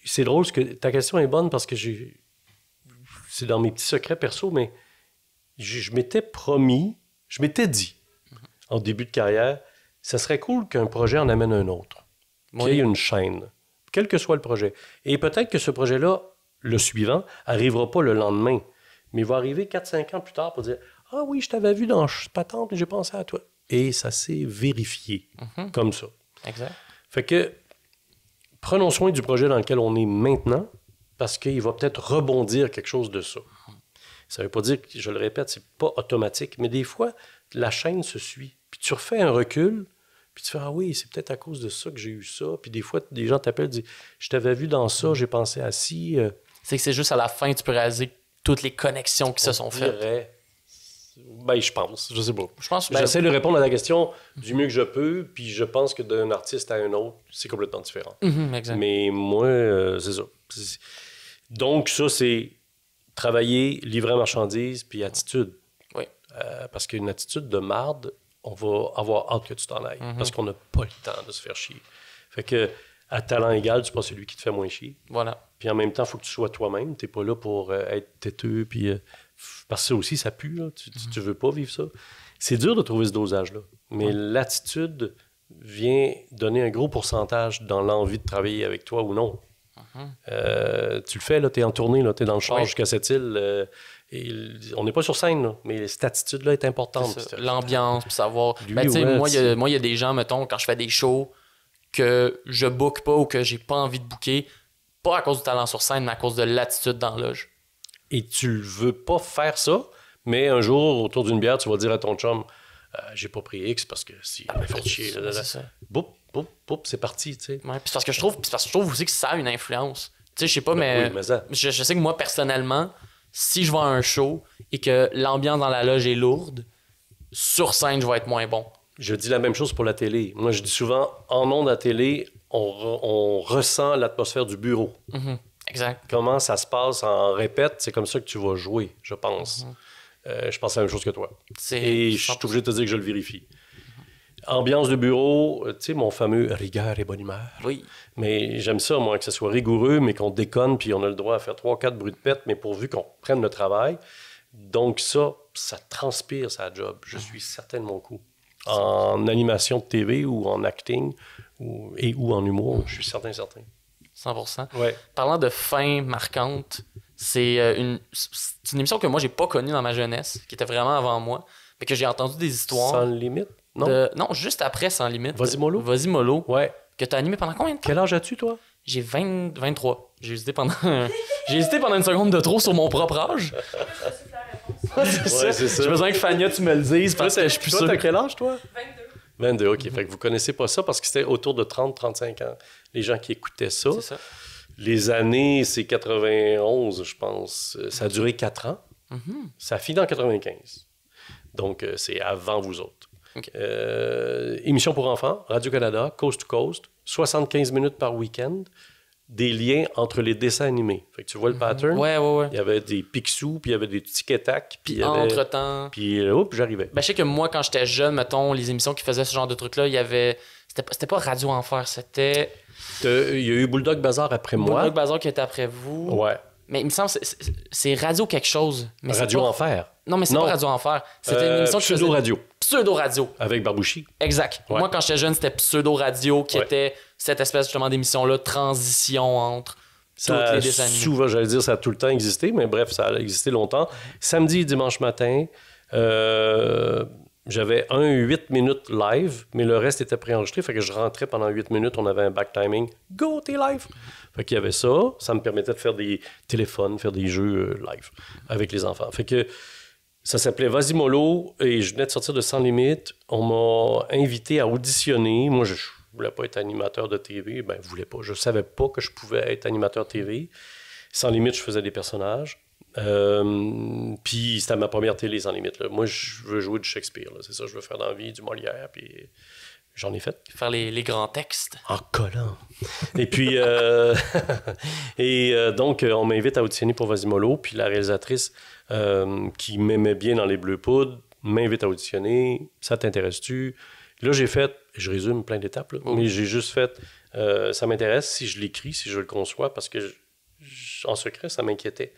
c'est drôle, parce que ta question est bonne parce que c'est dans mes petits secrets perso, mais je m'étais promis, je m'étais dit, en début de carrière, ça serait cool qu'un projet en amène un autre. Qu'il y ait une chaîne, quel que soit le projet. Et peut-être que ce projet-là, le suivant, n'arrivera pas le lendemain, mais il va arriver 4-5 ans plus tard pour dire « Ah oui, je t'avais vu dans Patente et j'ai pensé à toi. » Et ça s'est vérifié comme ça. Exact. Fait que prenons soin du projet dans lequel on est maintenant parce qu'il va peut-être rebondir quelque chose de ça. Ça ne veut pas dire que, je le répète, c'est pas automatique, mais des fois, la chaîne se suit. Puis tu refais un recul, puis tu fais « Ah oui, c'est peut-être à cause de ça que j'ai eu ça. » Puis des fois, des gens t'appellent et disent « Je t'avais vu dans ça, j'ai pensé à ci. » C'est que c'est juste à la fin que tu peux réaliser toutes les connexions qui se sont faites. Ben, je pense. Je sais pas. Ben, j'essaie de répondre à la question du mieux que je peux, puis je pense que d'un artiste à un autre, c'est complètement différent. Exact. Mais moi, c'est ça. Donc, ça, c'est travailler, livrer la marchandise, puis attitude. Oui. Parce qu'une attitude de marde, on va avoir hâte que tu t'en ailles. Parce qu'on n'a pas le temps de se faire chier. Fait que, à talent égal, tu pas celui qui te fait moins chier. Voilà. Puis en même temps, il faut que tu sois toi-même. Tu n'es pas là pour être têteux, puis... parce que ça aussi, ça pue, là. Tu veux pas vivre ça. C'est dur de trouver ce dosage-là. Mais l'attitude vient donner un gros pourcentage dans l'envie de travailler avec toi ou non. Tu le fais, là, t'es en tournée, là, t'es dans le char jusqu'à cette île. Et on n'est pas sur scène, là, mais cette attitude-là est importante. L'ambiance, puis savoir... moi, il y a des gens, mettons, quand je fais des shows, que je book pas ou que j'ai pas envie de booker, pas à cause du talent sur scène, mais à cause de l'attitude dans la loge. Et tu veux pas faire ça, mais un jour, autour d'une bière, tu vas dire à ton chum j'ai pas pris X parce que si il m'a fait chier. C'est ça. Boum, boum, boum, c'est parti, tu sais. Ouais, puis parce que je trouve aussi que ça a une influence. Tu sais, je sais pas, Ben oui, mais je sais que moi, personnellement, si je vais à un show et que l'ambiance dans la loge est lourde, sur scène, je vais être moins bon. Je dis la même chose pour la télé. Moi, je dis souvent, en ondes à télé, on ressent l'atmosphère du bureau. Exact. Comment ça se passe en répète, c'est comme ça que tu vas jouer, je pense. Je pense à la même chose que toi. Et je suis obligé de te dire que je le vérifie. Ambiance de bureau, tu sais, mon fameux rigueur et bonne humeur. Oui. Mais j'aime ça, moi, que ce soit rigoureux, mais qu'on déconne, puis on a le droit à faire 3-4 bruits de pète, mais pourvu qu'on prenne le travail. Donc ça transpire sa job. Je suis certain de mon coup. En animation de TV ou en acting ou en humour, je suis certain. 100%. Ouais. Parlant de fin marquante, c'est une émission que moi, j'ai pas connue dans ma jeunesse, qui était vraiment avant moi, mais que j'ai entendu des histoires... Sans limite? Non? Non, juste après Sans limite. Vas-y mollo? Vas-y mollo. Ouais. Que t'as animé pendant combien de temps? Quel âge as-tu, toi? J'ai 23. J'ai hésité pendant une seconde de trop sur mon propre âge. C'est ça. J'ai besoin que Fania, tu me le dises parce que je suis plus sûr. Toi, t'as quel âge, toi? 22. 22, OK. Fait que vous connaissez pas ça parce que c'était autour de 30-35 ans. Les gens qui écoutaient ça. C'est ça. Les années, c'est 91, je pense. Ça a duré 4 ans. Ça finit en 95. Donc, c'est avant vous autres. Okay. Émission pour enfants, Radio-Canada, Coast to Coast, 75 minutes par week-end, des liens entre les dessins animés. Fait que tu vois le pattern. Ouais. Il y avait des Picsou, puis il y avait des Tic et Tac. Puis entre-temps... Puis j'arrivais. Ben, je sais que moi, quand j'étais jeune, mettons, les émissions qui faisaient ce genre de trucs-là, il y avait... C'était pas Radio Enfer, c'était... Il y a eu Bulldog Bazar après moi. Bulldog Bazar qui était après vous. Ouais. Mais il me semble que c'est Radio quelque chose. Mais Radio pas... Enfer. Non, mais c'est pas Radio Enfer. C'était une émission Pseudo-radio. Pseudo-radio. Avec Barbouchi. Exact. Ouais. Moi, quand j'étais jeune, c'était Pseudo-radio qui était cette espèce justement d'émission-là, transition entre toutes les dessins animés. Souvent, j'allais dire, ça a tout le temps existé, mais bref, ça a existé longtemps. Samedi et dimanche matin, j'avais 8 minutes live, mais le reste était préenregistré. Fait que je rentrais pendant 8 minutes, on avait un back timing. Go, t'es live! Fait qu'il y avait ça. Ça me permettait de faire des téléphones, faire des jeux live avec les enfants. Fait que ça s'appelait Vas-y Mollo et je venais de sortir de Sans Limite. On m'a invité à auditionner. Moi, je voulais pas être animateur de TV. Ben, je voulais pas. Je savais pas que je pouvais être animateur TV. Sans Limite, je faisais des personnages. Puis c'était ma première télé Sans Limite. Là. Moi, je veux jouer du Shakespeare. Là. C'est ça que je veux faire dans la vie, du Molière. Puis j'en ai fait. Faire les grands textes. En collant. Et puis, donc, on m'invite à auditionner pour Vas-y Mollo. Puis la réalisatrice qui m'aimait bien dans les Bleus Poudres m'invite à auditionner. Ça t'intéresse-tu? Là, j'ai fait, je résume plein d'étapes, là, mais j'ai juste fait, ça m'intéresse si je l'écris, si je le conçois, parce que en secret, ça m'inquiétait.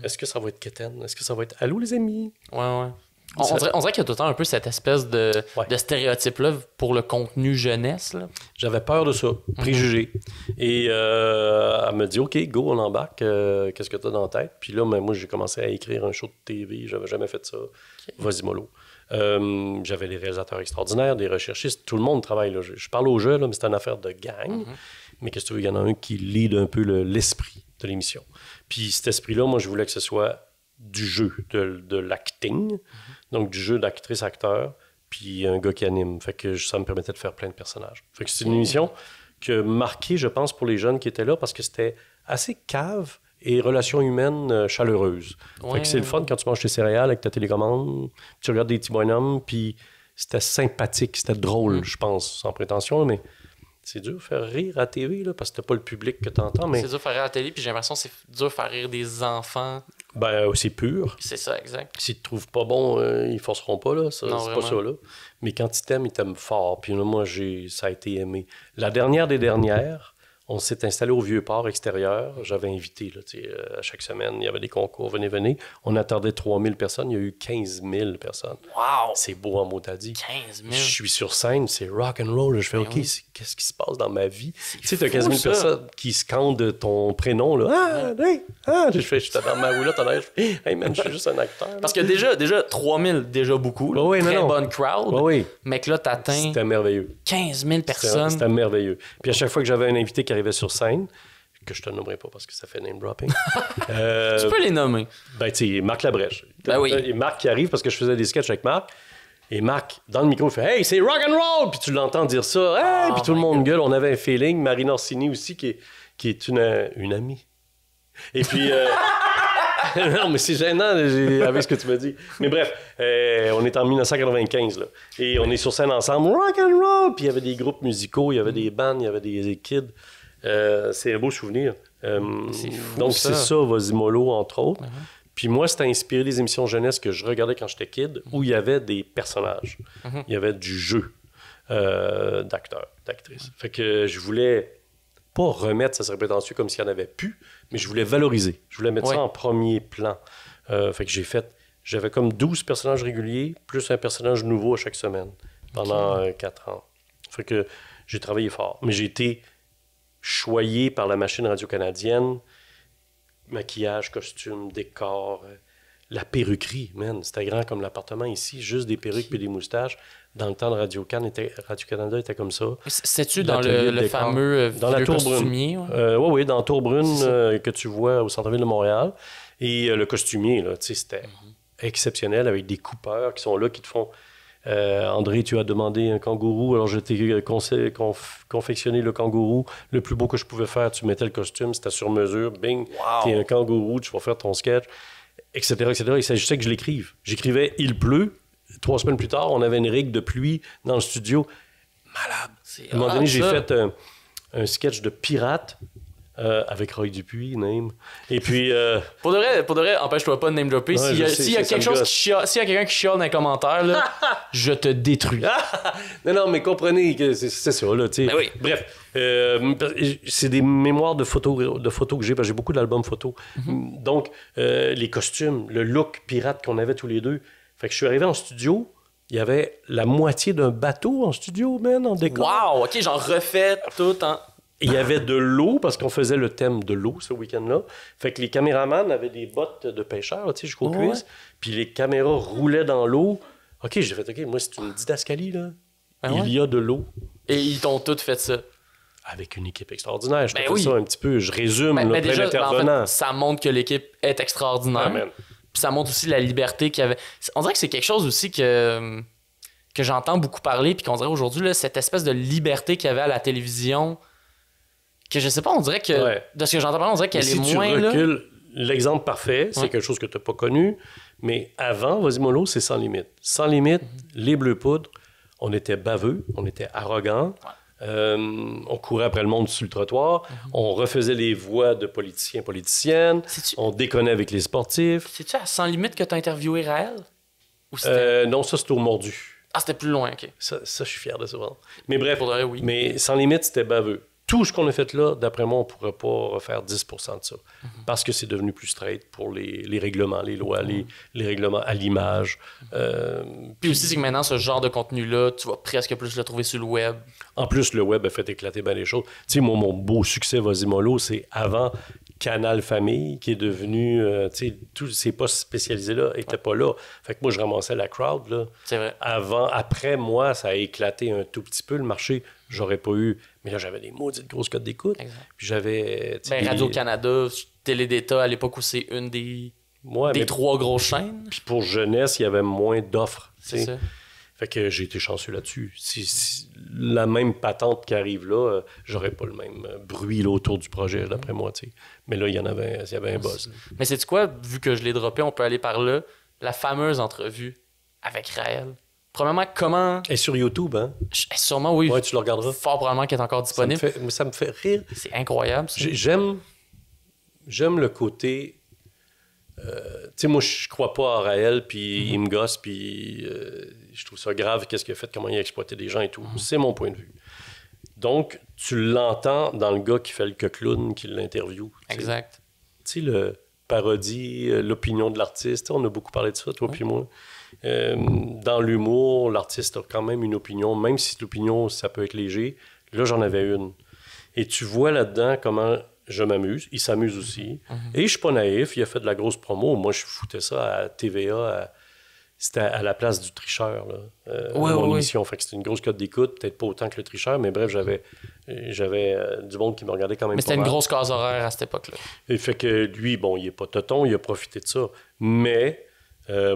Est-ce que ça va être quétaine? Est-ce que ça va être allô, les amis? Ouais. On dirait qu'il y a tout le temps un peu cette espèce de stéréotype-là pour le contenu jeunesse. Là. J'avais peur de ça, préjugé. Et elle me dit, OK, go, on embarque. Qu'est-ce que tu as dans la tête? Puis là, moi, j'ai commencé à écrire un show de TV. J'avais jamais fait ça. Okay. Vas-y, mollo. J'avais des réalisateurs extraordinaires, des recherchistes. Tout le monde travaille là. Je parle aux jeux, là, mais c'est une affaire de gang. Mais qu'est-ce que tu veux? Il y en a un qui lead un peu l'esprit de l'émission. Puis cet esprit-là, moi, je voulais que ce soit du jeu, de l'acting, donc du jeu d'actrice-acteur, puis un gars qui anime. Fait que ça me permettait de faire plein de personnages. Fait que c'est une émission qui a marqué, je pense, pour les jeunes qui étaient là, parce que c'était assez cave et relations humaines chaleureuses. Fait que c'est le fun quand tu manges tes céréales avec ta télécommande, tu regardes des petits bonhommes, puis c'était sympathique, c'était drôle, je pense, sans prétention, mais c'est dur de faire rire à la TV, là, parce que t'as pas le public que t'entends. Mais... C'est dur de faire rire à la télé, puis j'ai l'impression que c'est dur de faire rire des enfants. Ben, c'est pur. C'est ça, exact. S'ils te trouvent pas bon, ils forceront pas, là. Ça, non, c'est vraiment. pas ça, là. Mais quand ils t'aiment fort. Puis là, moi, ça a été aimé. La dernière des dernières, on s'est installé au Vieux-Port extérieur. J'avais invité, là, à chaque semaine, il y avait des concours, venez. On attendait 3000 personnes, il y a eu 15 000 personnes. Wow! C'est beau en mot, t'as dit. 15 000? Je suis sur scène, c'est rock and roll. Je fais, OK, qu'est-ce qui se passe dans ma vie? Tu sais, t'as 15 000 personnes qui scandent ton prénom, là. Je suis dans ma roulotte en arrière. Hey man, je suis juste un acteur. Là. Parce que déjà 3000, déjà beaucoup. Là, très bonne crowd. Oui. Mais que là, t'atteins... C'était merveilleux. 15 000 personnes. C'était merveilleux. Puis à chaque fois que j'avais un invité qui arrivait sur scène, que je te nommerai pas parce que ça fait name dropping. Tu peux les nommer. Ben, tu sais, Marc Labrèche. Ben oui. Et Marc qui arrive parce que je faisais des sketchs avec Marc. Et Marc, dans le micro, il fait « Hey, c'est rock and roll! » Puis tu l'entends dire ça. « Hey! » Puis tout le monde gueule. On avait un feeling. Marine Orsini aussi, qui est une amie. Et puis... non, mais c'est gênant avec ce que tu m'as dit. Mais bref, on est en 1995, là. Et on est sur scène ensemble, rock and roll! Puis il y avait des groupes musicaux, il y avait des bands, il y avait des kids. C'est un beau souvenir. C'est fou, donc ça. c'est ça, Vas-y Mollo, entre autres. Puis moi, c'était inspiré des émissions jeunesse que je regardais quand j'étais kid, où il y avait des personnages. Il y avait du jeu d'acteurs, d'actrices. Fait que je voulais pas remettre, ça serait prétentieux comme s'il y en avait plus, mais je voulais valoriser. Je voulais mettre ça en premier plan. Fait que j'avais comme 12 personnages réguliers, plus un personnage nouveau à chaque semaine, pendant 4 ans. Fait que j'ai travaillé fort. Mais j'ai été choyé par la machine radio-canadienne. Maquillage, costume, décor, la perruquerie, man. C'était grand comme l'appartement ici, juste des perruques et des moustaches. Dans le temps de Radio-Canada était comme ça. C'est-tu dans le fameux dans la tour costumier? Oui, dans la tour brune que tu vois au centre-ville de Montréal. Et le costumier, là, c'était exceptionnel avec des coupeurs qui sont là, qui te font... André, tu as demandé un kangourou, alors je t'ai confectionné le kangourou le plus beau que je pouvais faire. Tu mettais le costume, c'était sur mesure, bing, t'es un kangourou, tu vas faire ton sketch, etc., etc. Il s'agissait que je l'écrive. J'écrivais « Il pleut ». 3 semaines plus tard, on avait une rigue de pluie dans le studio. Malade. À un moment donné, j'ai fait un sketch de pirate avec Roy Dupuis, name. Et puis... Pour de vrai, empêche-toi pas de name dropper. Ouais, S'il y a quelqu'un qui chiale dans les commentaires, là, je te détruis. non, mais comprenez que c'est ça, là, tu sais. Ben oui. Bref, c'est des mémoires de photos que j'ai, parce que j'ai beaucoup d'albums photos. Donc, les costumes, le look pirate qu'on avait tous les deux. Fait que je suis arrivé en studio, il y avait la moitié d'un bateau en studio, man, en décor. Wow, OK, j'en refais tout en... Il y avait de l'eau, parce qu'on faisait le thème de l'eau ce week-end-là. Fait que les caméramans avaient des bottes de pêcheurs, tu sais, jusqu'aux cuisses. Puis les caméras roulaient dans l'eau. OK, j'ai fait, OK, moi, c'est une didascalie, là. Il y a de l'eau. Et ils t'ont tous fait ça. Avec une équipe extraordinaire. Je fais oui. ça un petit peu. Je résume Mais plein déjà, d'intervenants. en fait, ça montre que l'équipe est extraordinaire. Amen. Puis ça montre aussi la liberté qu'il y avait. On dirait que c'est quelque chose aussi que j'entends beaucoup parler, puis qu'on dirait aujourd'hui, là, cette espèce de liberté qu'il y avait à la télévision, que je sais pas, on dirait que, de ce que j'entends parler, on dirait qu'elle est si moins tu recules, là. l'exemple parfait, c'est quelque chose que tu n'as pas connu, mais avant, vas-y mollo, c'est Sans Limite. Sans Limite, les Bleus Poudres, on était baveux, on était arrogants, on courait après le monde sur le trottoir, on refaisait les voix de politiciens, politiciennes, on déconnait avec les sportifs. C'est-tu à Sans Limite que tu as interviewé Raël? Ou non, ça, c'était au Mordu. Ah, c'était plus loin, OK. Ça, je suis fier de ça. Mais bref, Faudrait, oui. mais Sans Limite, c'était baveux. Tout ce qu'on a fait là, d'après moi, on ne pourrait pas refaire 10% de ça. Parce que c'est devenu plus straight pour les règlements, les lois, les règlements à l'image. Puis aussi, c'est que maintenant, ce genre de contenu-là, tu vas presque plus le trouver sur le web. En plus, le web a fait éclater bien les choses. Tu sais, moi, mon beau succès, vas-y mollo, c'est avant Canal Famille, qui est devenu, tu sais, tous ces postes spécialisés-là n'étaient pas là. Fait que moi, je ramassais la crowd, là. C'est vrai. Après, moi, ça a éclaté un tout petit peu, le marché. J'aurais pas eu... Mais là, j'avais des maudites grosses cotes d'écoute. Puis j'avais... Radio-Canada, Télé-D'État, à l'époque où c'est une des 3 grosses chaînes. Puis pour jeunesse, il y avait moins d'offres. C'est ça. Fait que j'ai été chanceux là-dessus. Si la même patente qui arrive là, j'aurais pas le même bruit là, autour du projet, d'après moi. T'sais. Mais là, il y avait un buzz. Mais c'est quoi, vu que je l'ai droppé, on peut aller par là, la fameuse entrevue avec Raël. Premièrement, comment... Et sur YouTube, hein? Sûrement, oui. Ouais, tu le regarderas. Fort probablement qu'elle est encore disponible. Ça me fait rire. C'est incroyable. Ça. J'aime le côté... tu sais, moi, je crois pas à Raël, puis il me gosse, puis je trouve ça grave, qu'est-ce qu'il a fait, comment il a exploité des gens et tout. C'est mon point de vue. Donc, tu l'entends dans le gars qui fait le clown, qui l'interview. Exact. Tu sais, le parodie, l'opinion de l'artiste, on a beaucoup parlé de ça, toi puis moi. Dans l'humour, l'artiste a quand même une opinion, même si l'opinion, ça peut être léger. Là, j'en avais une. Et tu vois là-dedans comment je m'amuse. Il s'amuse aussi. Et je suis pas naïf. Il a fait de la grosse promo. Moi, je foutais ça à TVA. C'était à la place du tricheur, là, mon émission. Fait que c'était une grosse cote d'écoute. Peut-être pas autant que le tricheur, mais bref, j'avais du monde qui me regardait quand même. Mais c'était une grosse case horaire à cette époque-là. Et fait que lui, bon, il est pas toton. Il a profité de ça. Mais...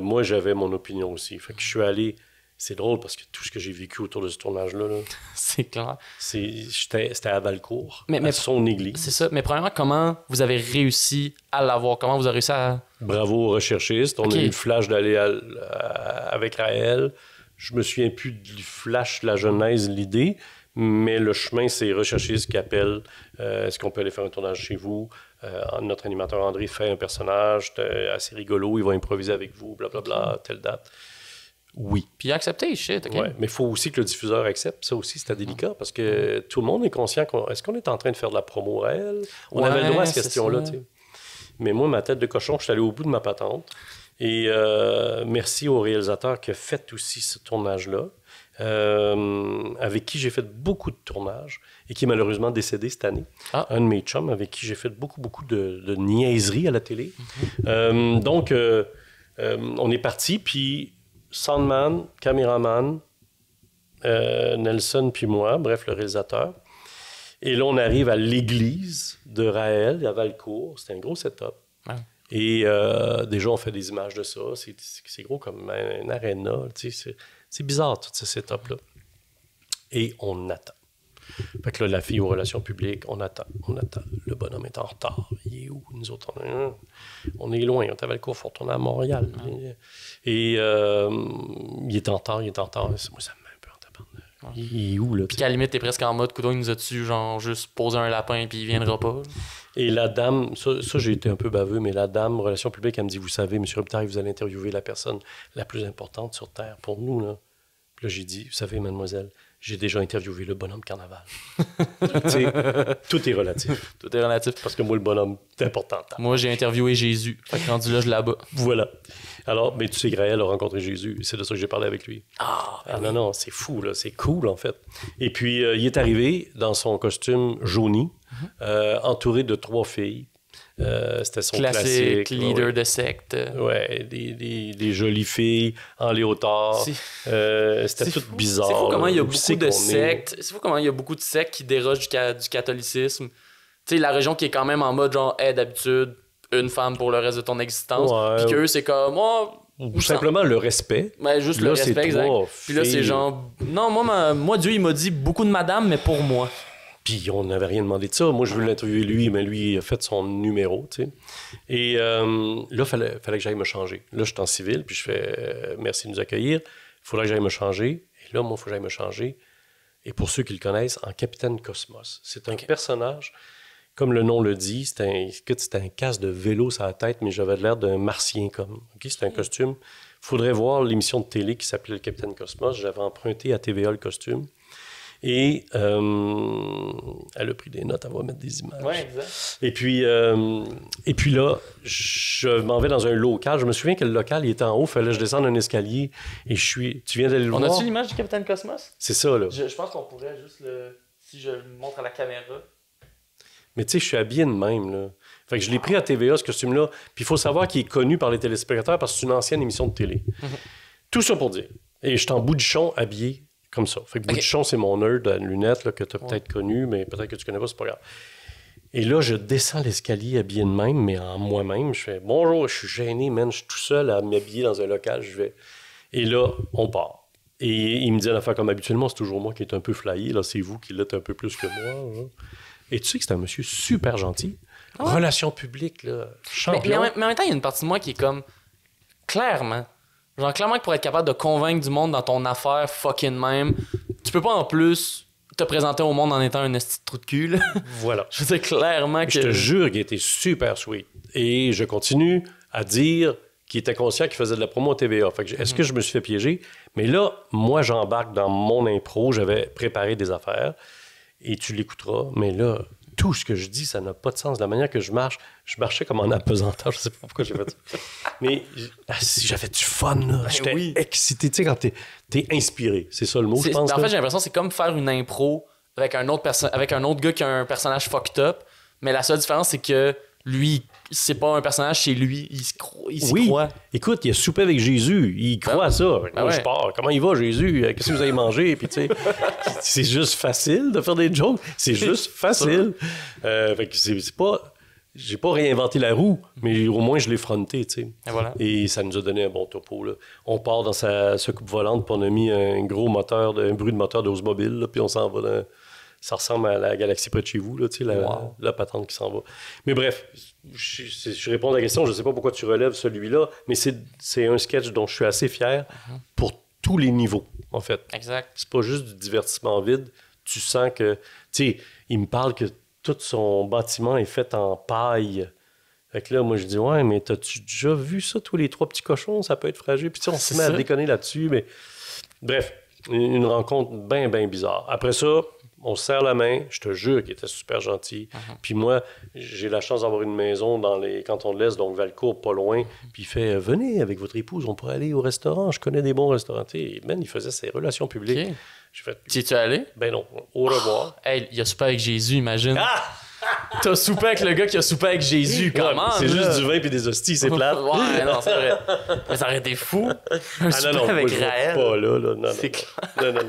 moi, j'avais mon opinion aussi. Fait que je suis allé... C'est drôle parce que tout ce que j'ai vécu autour de ce tournage-là, là, c'est clair. C'était à Valcourt, mais à son église. C'est ça. Mais premièrement, comment vous avez réussi à l'avoir? Comment vous avez réussi à... Bravo aux recherchistes. On a eu le flash d'aller avec Raël. Je me souviens plus du flash, la genèse, l'idée, mais le chemin, c'est les recherchistes qui appellent. Est-ce qu'on peut aller faire un tournage chez vous? Notre animateur André fait un personnage assez rigolo, il va improviser avec vous, blablabla, telle date. Oui. Puis il a accepté, shit, OK? Ouais, mais il faut aussi que le diffuseur accepte. Ça aussi, c'était délicat parce que tout le monde est conscient est-ce qu'on est en train de faire de la promo réelle? On avait le droit à cette question-là, tu sais. Mais moi, ma tête de cochon, je suis allé au bout de ma patente. Et merci au réalisateur qui a fait aussi ce tournage-là, avec qui j'ai fait beaucoup de tournages et qui est malheureusement décédé cette année. Un de mes chums avec qui j'ai fait beaucoup de niaiseries à la télé. Donc, on est parti, puis soundman, caméraman, Nelson puis moi, bref, le réalisateur. Et là, on arrive à l'église de Raël, à Valcourt. C'était un gros setup. Ouais. Et déjà, on fait des images de ça. C'est gros comme un aréna. C'est bizarre, tout ce setup-là. Et on attend. Fait que là, la fille aux relations publiques, on attend. Le bonhomme est en retard. Il est où? Nous autres, on est loin. On est à Valcourt, il faut retourner à Montréal. Ouais. Et il est en retard. Moi, ça me met un peu en tabarnak. Ouais. Il est où, là? Puis qu'à la limite, t'es presque en mode, coudonc, il nous a-tu, genre, juste posé un lapin, puis il viendra pas. Et la dame, ça j'ai été un peu baveux, mais la dame, relations publiques, elle me dit, vous savez, M. Robitaille, vous allez interviewer la personne la plus importante sur Terre pour nous, là. Puis là, j'ai dit, vous savez, mademoiselle, j'ai déjà interviewé le bonhomme carnaval. Tu sais, tout est relatif. Tout est relatif. Parce que moi, le bonhomme, c'est important. Moi, j'ai interviewé Jésus. Fait que rendu là, je là-bas. Voilà. Alors, mais tu sais, Graël a rencontré Jésus. C'est de ça que j'ai parlé avec lui. Non, c'est fou, là. C'est cool, en fait. Et puis, il est arrivé dans son costume jauni, entouré de 3 filles. C'était son classique leader de secte. Ouais, des jolies filles en léotard. C'était tout bizarre. C'est fou comment il y a beaucoup de sectes. C'est fou comment il y a beaucoup de sectes qui dérogent du catholicisme. Tu sais, la région qui est quand même en mode genre, d'habitude, une femme pour le reste de ton existence. Puis qu'eux, c'est comme, ou simplement le respect. Mais juste là, le respect, exact. Puis là, c'est genre, non, moi, Dieu, il m'a dit beaucoup de madame, mais pour moi. Puis on n'avait rien demandé de ça. Moi, je voulais l'interviewer lui, mais lui, il a fait son numéro, tu sais. Et là, il fallait que j'aille me changer. Là, je suis en civil, puis je fais merci de nous accueillir. Il faudrait que j'aille me changer. Et là, moi, il faut que j'aille me changer. Et pour ceux qui le connaissent, en Capitaine Cosmos. C'est un personnage, comme le nom le dit, c'était un casque de vélo sur la tête, mais j'avais l'air d'un martien, comme. C'était un costume. Il faudrait voir l'émission de télé qui s'appelait le Capitaine Cosmos. J'avais emprunté à TVA le costume. Et elle a pris des notes, elle va mettre des images. Ouais, exact. Et puis là, je m'en vais dans un local. Je me souviens que le local, il était en haut, il fallait que je descende un escalier. Et tu viens d'aller le voir? On a-tu l'image du Capitaine Cosmos? C'est ça, là. Je pense qu'on pourrait juste si je le montre à la caméra. Mais tu sais, je suis habillé de même, là. Fait que je l'ai pris à TVA, ce costume-là. Puis il faut savoir qu'il est connu par les téléspectateurs parce que c'est une ancienne émission de télé. Tout ça pour dire. Et je suis en boudichon habillé comme ça. Fait que Boudichon, c'est mon nerd à lunettes là, que tu as peut-être connu, mais peut-être que tu connais pas, c'est pas grave. Et là, je descends l'escalier habillé de même, mais en moi-même. Je fais « Bonjour, je suis gêné, man, je suis tout seul à m'habiller dans un local. » Je vais... Et là, on part. Et il me dit une affaire comme habituellement, c'est toujours moi qui est un peu flyé. Là, c'est vous qui l'êtes un peu plus que moi. Hein. Et tu sais que c'est un monsieur super gentil. Relations publiques, là, champion. Mais en même temps, il y a une partie de moi qui est comme... Clairement que pour être capable de convaincre du monde dans ton affaire fucking même, tu peux pas en plus te présenter au monde en étant un esti de trou de cul, là. Voilà. Je sais clairement que... Je te jure qu'il était super sweet. Et je continue à dire qu'il était conscient qu'il faisait de la promo à TVA. Fait que est-ce que je me suis fait piéger? Mais là, moi, j'embarque dans mon impro. J'avais préparé des affaires. Et tu l'écouteras. Mais là, tout ce que je dis, ça n'a pas de sens. La manière que je marchais comme en apesanteur. Je sais pas pourquoi j'ai fait ça. Mais j'avais du fun, là. J'étais excité. Tu sais, quand t'es inspiré. C'est ça le mot, je pense. En fait, j'ai l'impression que c'est comme faire une impro avec un autre gars qui a un personnage fucked up. Mais la seule différence, c'est que lui, c'est pas un personnage, c'est lui. Il s'y croit. Écoute, il a soupé avec Jésus. Il croit à ça. Moi, je pars. Comment il va, Jésus? Qu'est-ce que vous avez mangé? Puis, tu sais, c'est juste facile de faire des jokes. C'est juste facile. Fait que c'est pas... J'ai pas réinventé la roue, mais au moins, je l'ai fronté, tu sais. Et ça nous a donné un bon topo, là. On part dans sa coupe volante, puis on a mis un gros moteur, un bruit de moteur d'Oldsmobile, là, puis on s'en va dans... Ça ressemble à la galaxie près de chez vous, là, tu sais, la patente qui s'en va. Mais bref, je réponds à la question, je sais pas pourquoi tu relèves celui-là, mais c'est un sketch dont je suis assez fier pour tous les niveaux, en fait. Exact. C'est pas juste du divertissement vide. Tu sens que... Tu sais, il me parle que tout son bâtiment est fait en paille. Fait que là, moi, je dis, ouais, mais t'as-tu déjà vu ça, tous les 3 petits cochons? Ça peut être fragile. Puis tu sais, on se met à déconner là-dessus, mais... Bref, une rencontre bien, bien bizarre. Après ça... On se serre la main, je te jure qu'il était super gentil. Puis moi, j'ai la chance d'avoir une maison dans les cantons de l'Est, donc Valcourt, pas loin. Puis il fait « Venez avec votre épouse, on pourrait aller au restaurant, je connais des bons restaurants. » Et man, il faisait ses relations publiques. Okay. J'ai fait... Tu es-tu allé? Ben non, au revoir. Hey, il a soupé avec Jésus, imagine. T'as soupé avec le gars qui a soupé avec Jésus, comment? C'est juste du vin puis des hosties, c'est plate. Ouais, non, c'est vrai. Mais ça aurait été fou. Non, avec Raël. Pas là, non. C'est clair.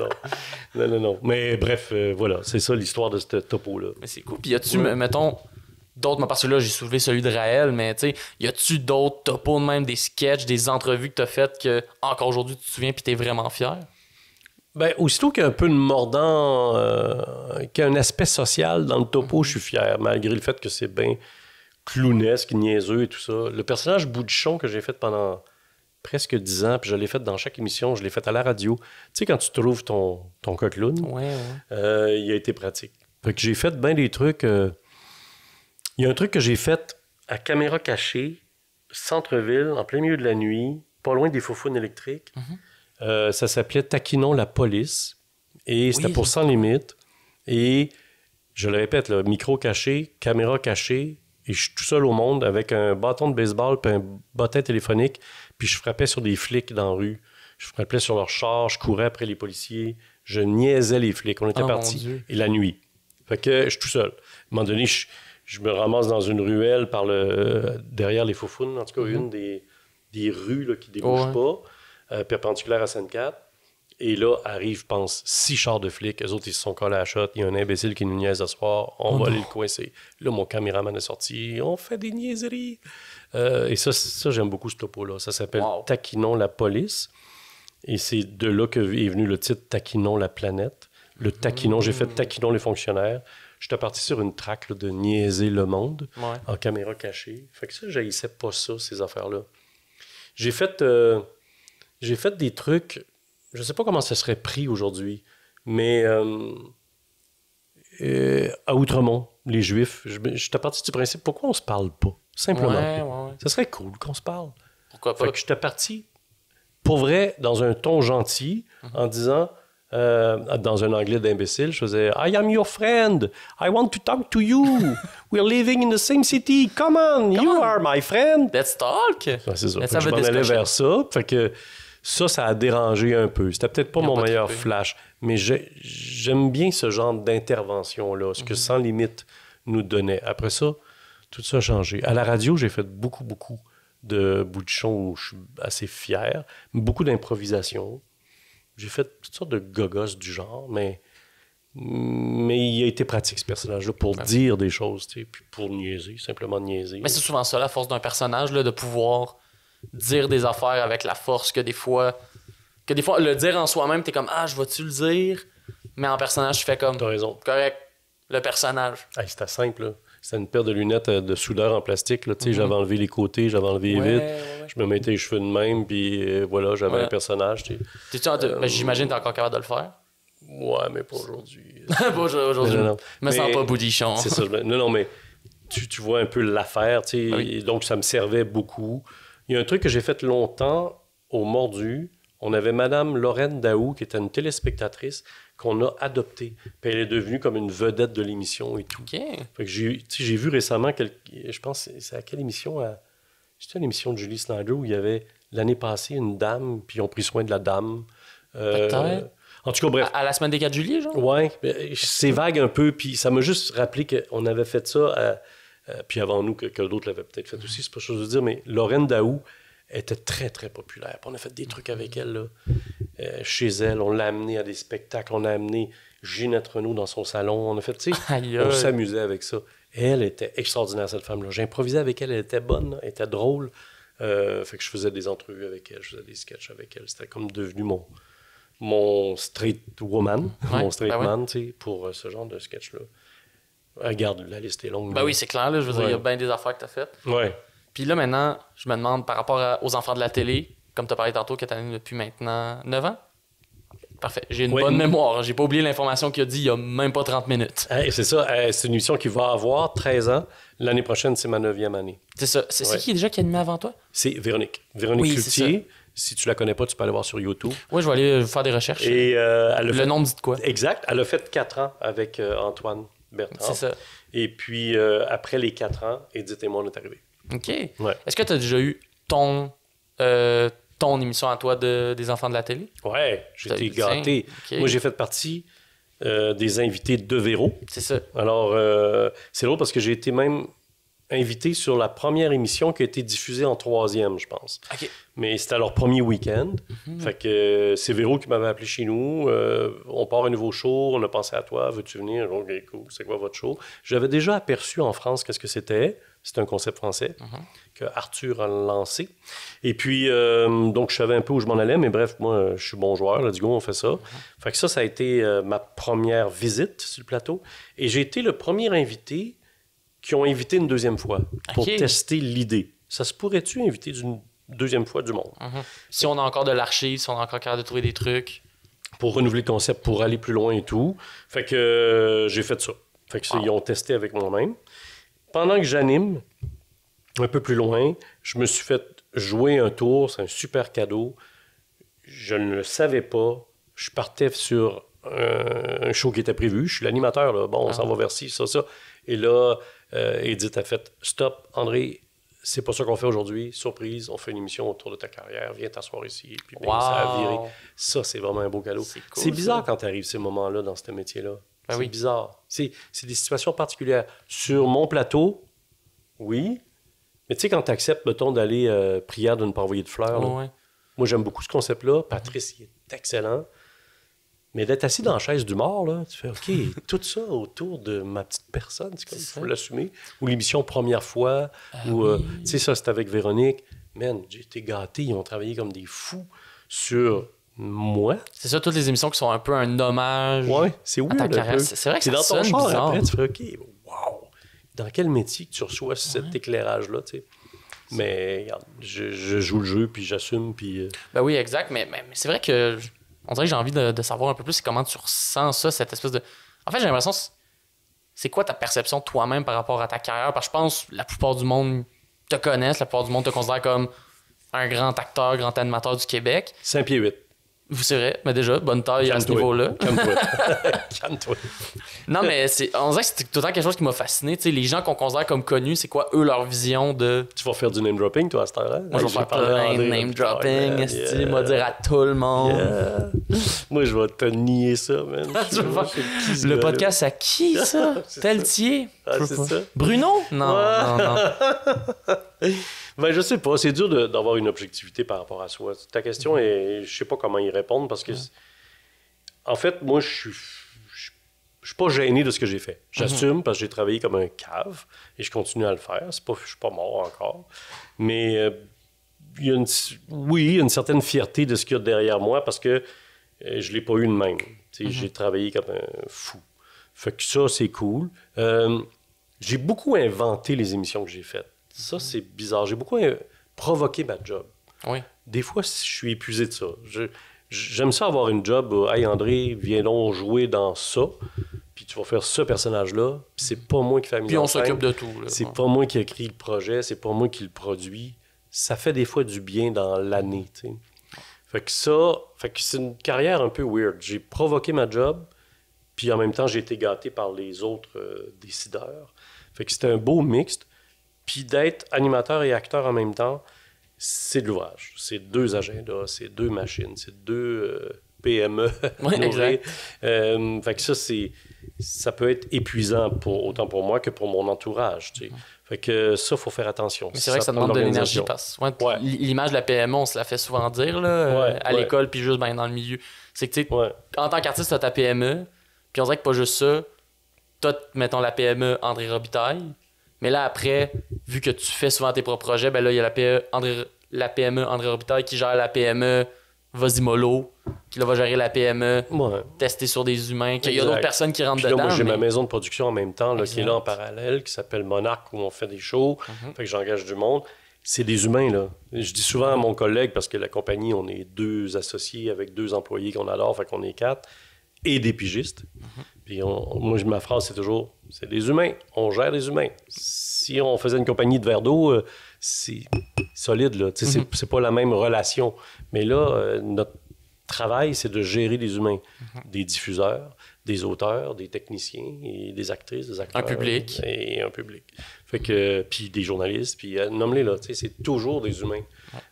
Non. Mais bref, voilà, c'est ça l'histoire de ce topo-là. Mais c'est cool. Puis y a-tu, mettons, d'autres, parce que là, j'ai soulevé celui de Raël, mais tu sais, y a-tu d'autres topos de même, des sketchs, des entrevues que t'as faites que, encore aujourd'hui, tu te souviens puis t'es vraiment fier? Ben, aussitôt qu'il y a un peu de mordant, qu'il y a un aspect social dans le topo, je suis fier, malgré le fait que c'est bien clownesque, niaiseux et tout ça. Le personnage Boudichon que j'ai fait pendant presque 10 ans, puis je l'ai fait dans chaque émission, je l'ai fait à la radio. Tu sais, quand tu trouves ton coqueloune, il a été pratique. Fait que j'ai fait bien des trucs. Il y a un truc que j'ai fait à caméra cachée, centre-ville, en plein milieu de la nuit, pas loin des faufounes électriques. Ça s'appelait Taquinons la police, et c'était pour Sans Limite. Et je le répète, là, micro caché, caméra cachée, et je suis tout seul au monde avec un bâton de baseball puis un bottin téléphonique, puis je frappais sur des flics dans la rue. Je frappais sur leur char, je courais après les policiers, je niaisais les flics. On était partis, et la nuit. Fait que je suis tout seul. À un moment donné, je me ramasse dans une ruelle derrière les Faufounes, en tout cas une des rues là, qui ne débouche pas, perpendiculaire à Sainte-Cat. Et là, arrive, je pense, 6 chars de flics. Eux autres, ils se sont collés à la shot. Il y a un imbécile qui nous niaise ce soir. On va aller le coincer. Là, mon caméraman est sorti. On fait des niaiseries. Et ça, j'aime beaucoup ce topo-là. Ça s'appelle Taquinons la police. Et c'est de là que est venu le titre Taquinons la planète. Le taquinon, j'ai fait Taquinons les fonctionnaires. J'étais parti sur une traque là, de niaiser le monde en caméra cachée. Fait que ça, j'haïssais pas ça, ces affaires-là. J'ai fait des trucs... Je ne sais pas comment ça serait pris aujourd'hui, mais à Outremont, les Juifs, j'étais parti du principe, pourquoi on se parle pas? Simplement. Ça serait cool qu'on se parle. Pourquoi pas? Fait que j'étais parti, pour vrai, dans un ton gentil, en disant, dans un anglais d'imbécile, je faisais « I am your friend. I want to talk to you. We're living in the same city. Come on, you are my friend. » Let's talk! Ouais, c'est ça. Je m'en allais vers ça. Fait que ça a dérangé un peu. C'était peut-être pas mon meilleur flash, mais j'aime bien ce genre d'intervention-là, ce que Sans Limite nous donnait. Après ça, tout ça a changé. À la radio, j'ai fait beaucoup de bouts de chon où je suis assez fier, beaucoup d'improvisation. J'ai fait toutes sortes de gogos du genre, mais il a été pratique, ce personnage-là, pour dire des choses, tu sais, puis pour niaiser, simplement niaiser. Mais c'est souvent ça, la force d'un personnage, là, de pouvoir dire des affaires avec la force que des fois le dire en soi-même, t'es comme « Ah, je vais-tu le dire? » Mais en personnage, tu fais comme « T'as raison. Correct, le personnage. » C'était simple, là. C'était une paire de lunettes de soudeur en plastique, là. Tu sais, j'avais enlevé les côtés, j'avais enlevé les vitres. Je me mettais les cheveux de même, puis voilà, j'avais un personnage, tu sais. J'imagine que t'es encore capable de le faire. Ouais, mais pas aujourd'hui. Pas aujourd'hui. Non. Je me sens pas boudichon. C'est ça. Non, mais tu vois un peu l'affaire, tu sais. Et donc, ça me servait beaucoup. Il y a un truc que j'ai fait longtemps au Mordu. On avait Madame Lorraine Daou, qui était une téléspectatrice qu'on a adoptée. Puis elle est devenue comme une vedette de l'émission et tout. OK. Fait que j'ai vu récemment, je pense, c'est à quelle émission? C'était une émission de Julie Snyder où il y avait, l'année passée, une dame, puis ils ont pris soin de la dame. Peut-être. En tout cas, bref. À la semaine des 4 juillet, genre? Ouais, c'est vague un peu, puis ça m'a juste rappelé qu'on avait fait ça, puis avant nous, que d'autres l'avaient peut-être fait aussi, c'est pas chose de dire, mais Lorraine Daou était très, très populaire. Puis on a fait des trucs avec elle, là. Chez elle, on l'a amenée à des spectacles, on a amené Ginette Renaud dans son salon, on a fait, tu sais, on s'amusait avec ça. Elle était extraordinaire, cette femme-là. J'improvisais avec elle, elle était bonne, elle était drôle. Fait que je faisais des entrevues avec elle, je faisais des sketchs avec elle. C'était comme devenu mon straight woman, mon straight man, tu sais, pour ce genre de sketch-là. Regarde, la liste est longue. Ben oui, c'est clair, là, je veux dire, il y a bien des affaires que t'as faites. Ouais. Puis là, maintenant, je me demande, par rapport aux enfants de la télé, comme t'as parlé tantôt, que t'as animé depuis maintenant 9 ans? Parfait. J'ai une bonne mémoire. J'ai pas oublié l'information qu'il a dit il y a même pas 30 minutes. C'est ça. C'est une émission qui va avoir 13 ans. L'année prochaine, c'est ma 9e année. C'est ça. C'est qui déjà qui a animé avant toi? C'est Véronique. Véronique Cloutier. Si tu la connais pas, tu peux aller voir sur YouTube. Oui, je vais aller faire des recherches. Et le nom me dit de quoi? Exact. Elle a fait 4 ans avec Antoine Bertrand. C'est ça. Et puis, après les 4 ans, Edith et moi, on est arrivés. OK. Ouais. Est-ce que tu as déjà eu ton émission à toi des enfants de la télé? Ouais, j'étais gâté. Okay. Moi, j'ai fait partie des invités de Véro. C'est ça. Alors, c'est drôle parce que j'ai été même invité sur la première émission qui a été diffusée en 3e, je pense. OK. Mais c'était leur premier week-end. Fait que c'est Véro qui m'avait appelé chez nous. On part un nouveau show, on a pensé à toi, veux-tu venir? OK, cool, c'est quoi votre show? J'avais déjà aperçu en France qu'est-ce que c'était. C'est un concept français que Arthur a lancé. Et puis, donc, je savais un peu où je m'en allais, mais bref, moi, je suis bon joueur. Let's go, on fait ça. Fait que ça a été ma première visite sur le plateau. Et j'ai été le premier invité qui ont invité une deuxième fois pour tester l'idée. Ça se pourrait-tu inviter deuxième fois du monde. Si on a encore de l'archive, si on a encore capable de trouver des trucs. Pour renouveler le concept, pour aller plus loin et tout. Fait que j'ai fait ça. Fait que ils ont testé avec moi-même. Pendant que j'anime, un peu plus loin, je me suis fait jouer un tour. C'est un super cadeau. Je ne le savais pas. Je partais sur un show qui était prévu. Je suis l'animateur, là. Bon, on s'en va vers ci, ça. Et là, Edith a fait « Stop, André, c'est pas ça qu'on fait aujourd'hui. Surprise, on fait une émission autour de ta carrière. Viens t'asseoir ici. » Puis bien, ça a viré. Ça, c'est vraiment un beau cadeau. C'est bizarre quand tu arrives ces moments-là dans ce métier-là. C'est bizarre. C'est des situations particulières. Sur mon plateau, oui. Mais tu sais, quand tu acceptes, mettons, d'aller prière de ne pas envoyer de fleurs, là, moi, j'aime beaucoup ce concept-là. Patrice, il est excellent. Mais d'être assis dans la chaise du mort, là, tu fais, OK, tout ça autour de ma petite personne, c'est comme il faut l'assumer. Ou l'émission Première fois, tu sais, ça, c'était avec Véronique. Man, j'ai été gâté, ils ont travaillé comme des fous sur moi. C'est ça, toutes les émissions qui sont un peu un hommage. Ouais, c'est weird un peu. C'est vrai que c'est ça dans ton sonne char bizarre. après, tu fais, OK, wow, dans quel métier que tu reçois cet éclairage-là, tu sais. Mais regarde, je joue le jeu, puis j'assume, puis... Ben oui, exact, mais c'est vrai que on dirait que j'ai envie de savoir un peu plus comment tu ressens ça, cette espèce de... En fait, j'ai l'impression, c'est quoi ta perception de toi-même par rapport à ta carrière? Parce que je pense que la plupart du monde te connaissent, la plupart du monde te considère comme un grand acteur, grand animateur du Québec. 5 pieds 8. C'est vrai, mais déjà, bonne taille à ce niveau-là. Calme-toi. Calme-toi. Non, mais on dirait que c'est tout le temps quelque chose qui m'a fasciné. T'sais, les gens qu'on considère comme connus, c'est quoi, eux, leur vision de... Tu vas faire du name dropping, toi, à cette heure-là? Moi, je vais faire plein de name dropping, moi dire à tout le monde. Yeah. Moi, je vais te nier ça, man. Le podcast, à qui, ça? Pelletier? Ah, c'est ça? Bruno? Non. Ben, je sais pas. C'est dur d'avoir une objectivité par rapport à soi. Ta question, je sais pas comment y répondre parce que, en fait, moi, je suis pas gêné de ce que j'ai fait. J'assume parce que j'ai travaillé comme un cave et je continue à le faire. Je suis pas mort encore. Mais il y a une certaine fierté de ce qu'il y a derrière moi parce que je l'ai pas eu de même. J'ai travaillé comme un fou. Fait que ça, c'est cool. J'ai beaucoup inventé les émissions que j'ai faites. Ça, c'est bizarre. J'ai beaucoup provoqué ma job. Oui. Des fois, je suis épuisé de ça. J'aime ça avoir une job. Hey, André, viens donc jouer dans ça. Puis tu vas faire ce personnage-là. Puis c'est pas moi qui fais la mise Puis en on scène. s'occupe de tout. Là. C'est pas moi qui ai écrit le projet. C'est pas moi qui le produit. Ça fait des fois du bien dans l'année, tu sais. Fait que c'est une carrière un peu weird. J'ai provoqué ma job. Puis en même temps, j'ai été gâté par les autres décideurs. Fait que c'était un beau mixte. Puis d'être animateur et acteur en même temps, c'est de l'ouvrage. C'est 2 agendas, c'est 2 machines, c'est 2 PME. Oui, exact. Fait que ça peut être épuisant autant pour moi que pour mon entourage. Tu sais. Fait que ça, il faut faire attention. Mais c'est vrai que ça demande de l'énergie. Parce que l'image de la PME, on se la fait souvent dire là, à l'école, puis juste dans le milieu. C'est que tu sais, en tant qu'artiste, tu as ta PME, puis on dirait que pas juste ça. Tu as, mettons, la PME André Robitaille. Mais là, après, vu que tu fais souvent tes propres projets, ben là, il y a la PME André Robitaille qui gère la PME Vas-y Mollo, qui là, va gérer la PME, tester sur des humains, qu'il y a d'autres personnes qui rentrent dedans. Là, moi, j'ai ma maison de production en même temps, là, qui est là en parallèle, qui s'appelle Monarch, où on fait des shows. Fait que j'engage du monde. C'est des humains, là. Je dis souvent à mon collègue, parce que la compagnie, on est 2 associés avec 2 employés qu'on adore, fait qu'on est 4, et des pigistes. Puis moi, ma phrase, c'est toujours, c'est des humains, on gère des humains. Si on faisait une compagnie de verre d'eau, c'est solide, là. C'est pas la même relation. Mais là, notre travail, c'est de gérer des humains. Des diffuseurs, des auteurs, des techniciens, et des actrices, des acteurs. Un public. Et un public. Fait que, puis des journalistes, puis nomme-les, là. C'est toujours des humains.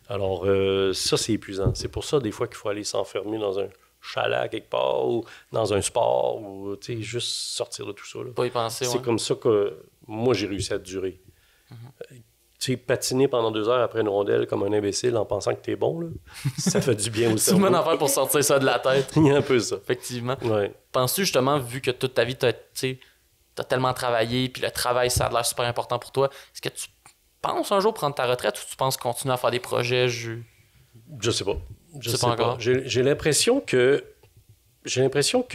Alors, ça, c'est épuisant. C'est pour ça, des fois, qu'il faut aller s'enfermer dans un chalet quelque part ou dans un sport ou juste sortir de tout ça. Là. Pas y penser, c'est comme ça que moi, j'ai réussi à durer. Patiner pendant 2 heures après une rondelle comme un imbécile en pensant que t'es bon, là, ça fait du bien au cerveau. C'est une bonne affaire pour sortir ça de la tête. Il y a un peu ça. Effectivement. Ouais. Penses-tu justement, vu que toute ta vie, t'as tellement travaillé, puis le travail, ça a l'air super important pour toi, est-ce que tu penses un jour prendre ta retraite ou tu penses continuer à faire des projets? Je sais pas. Je sais pas encore. J'ai l'impression que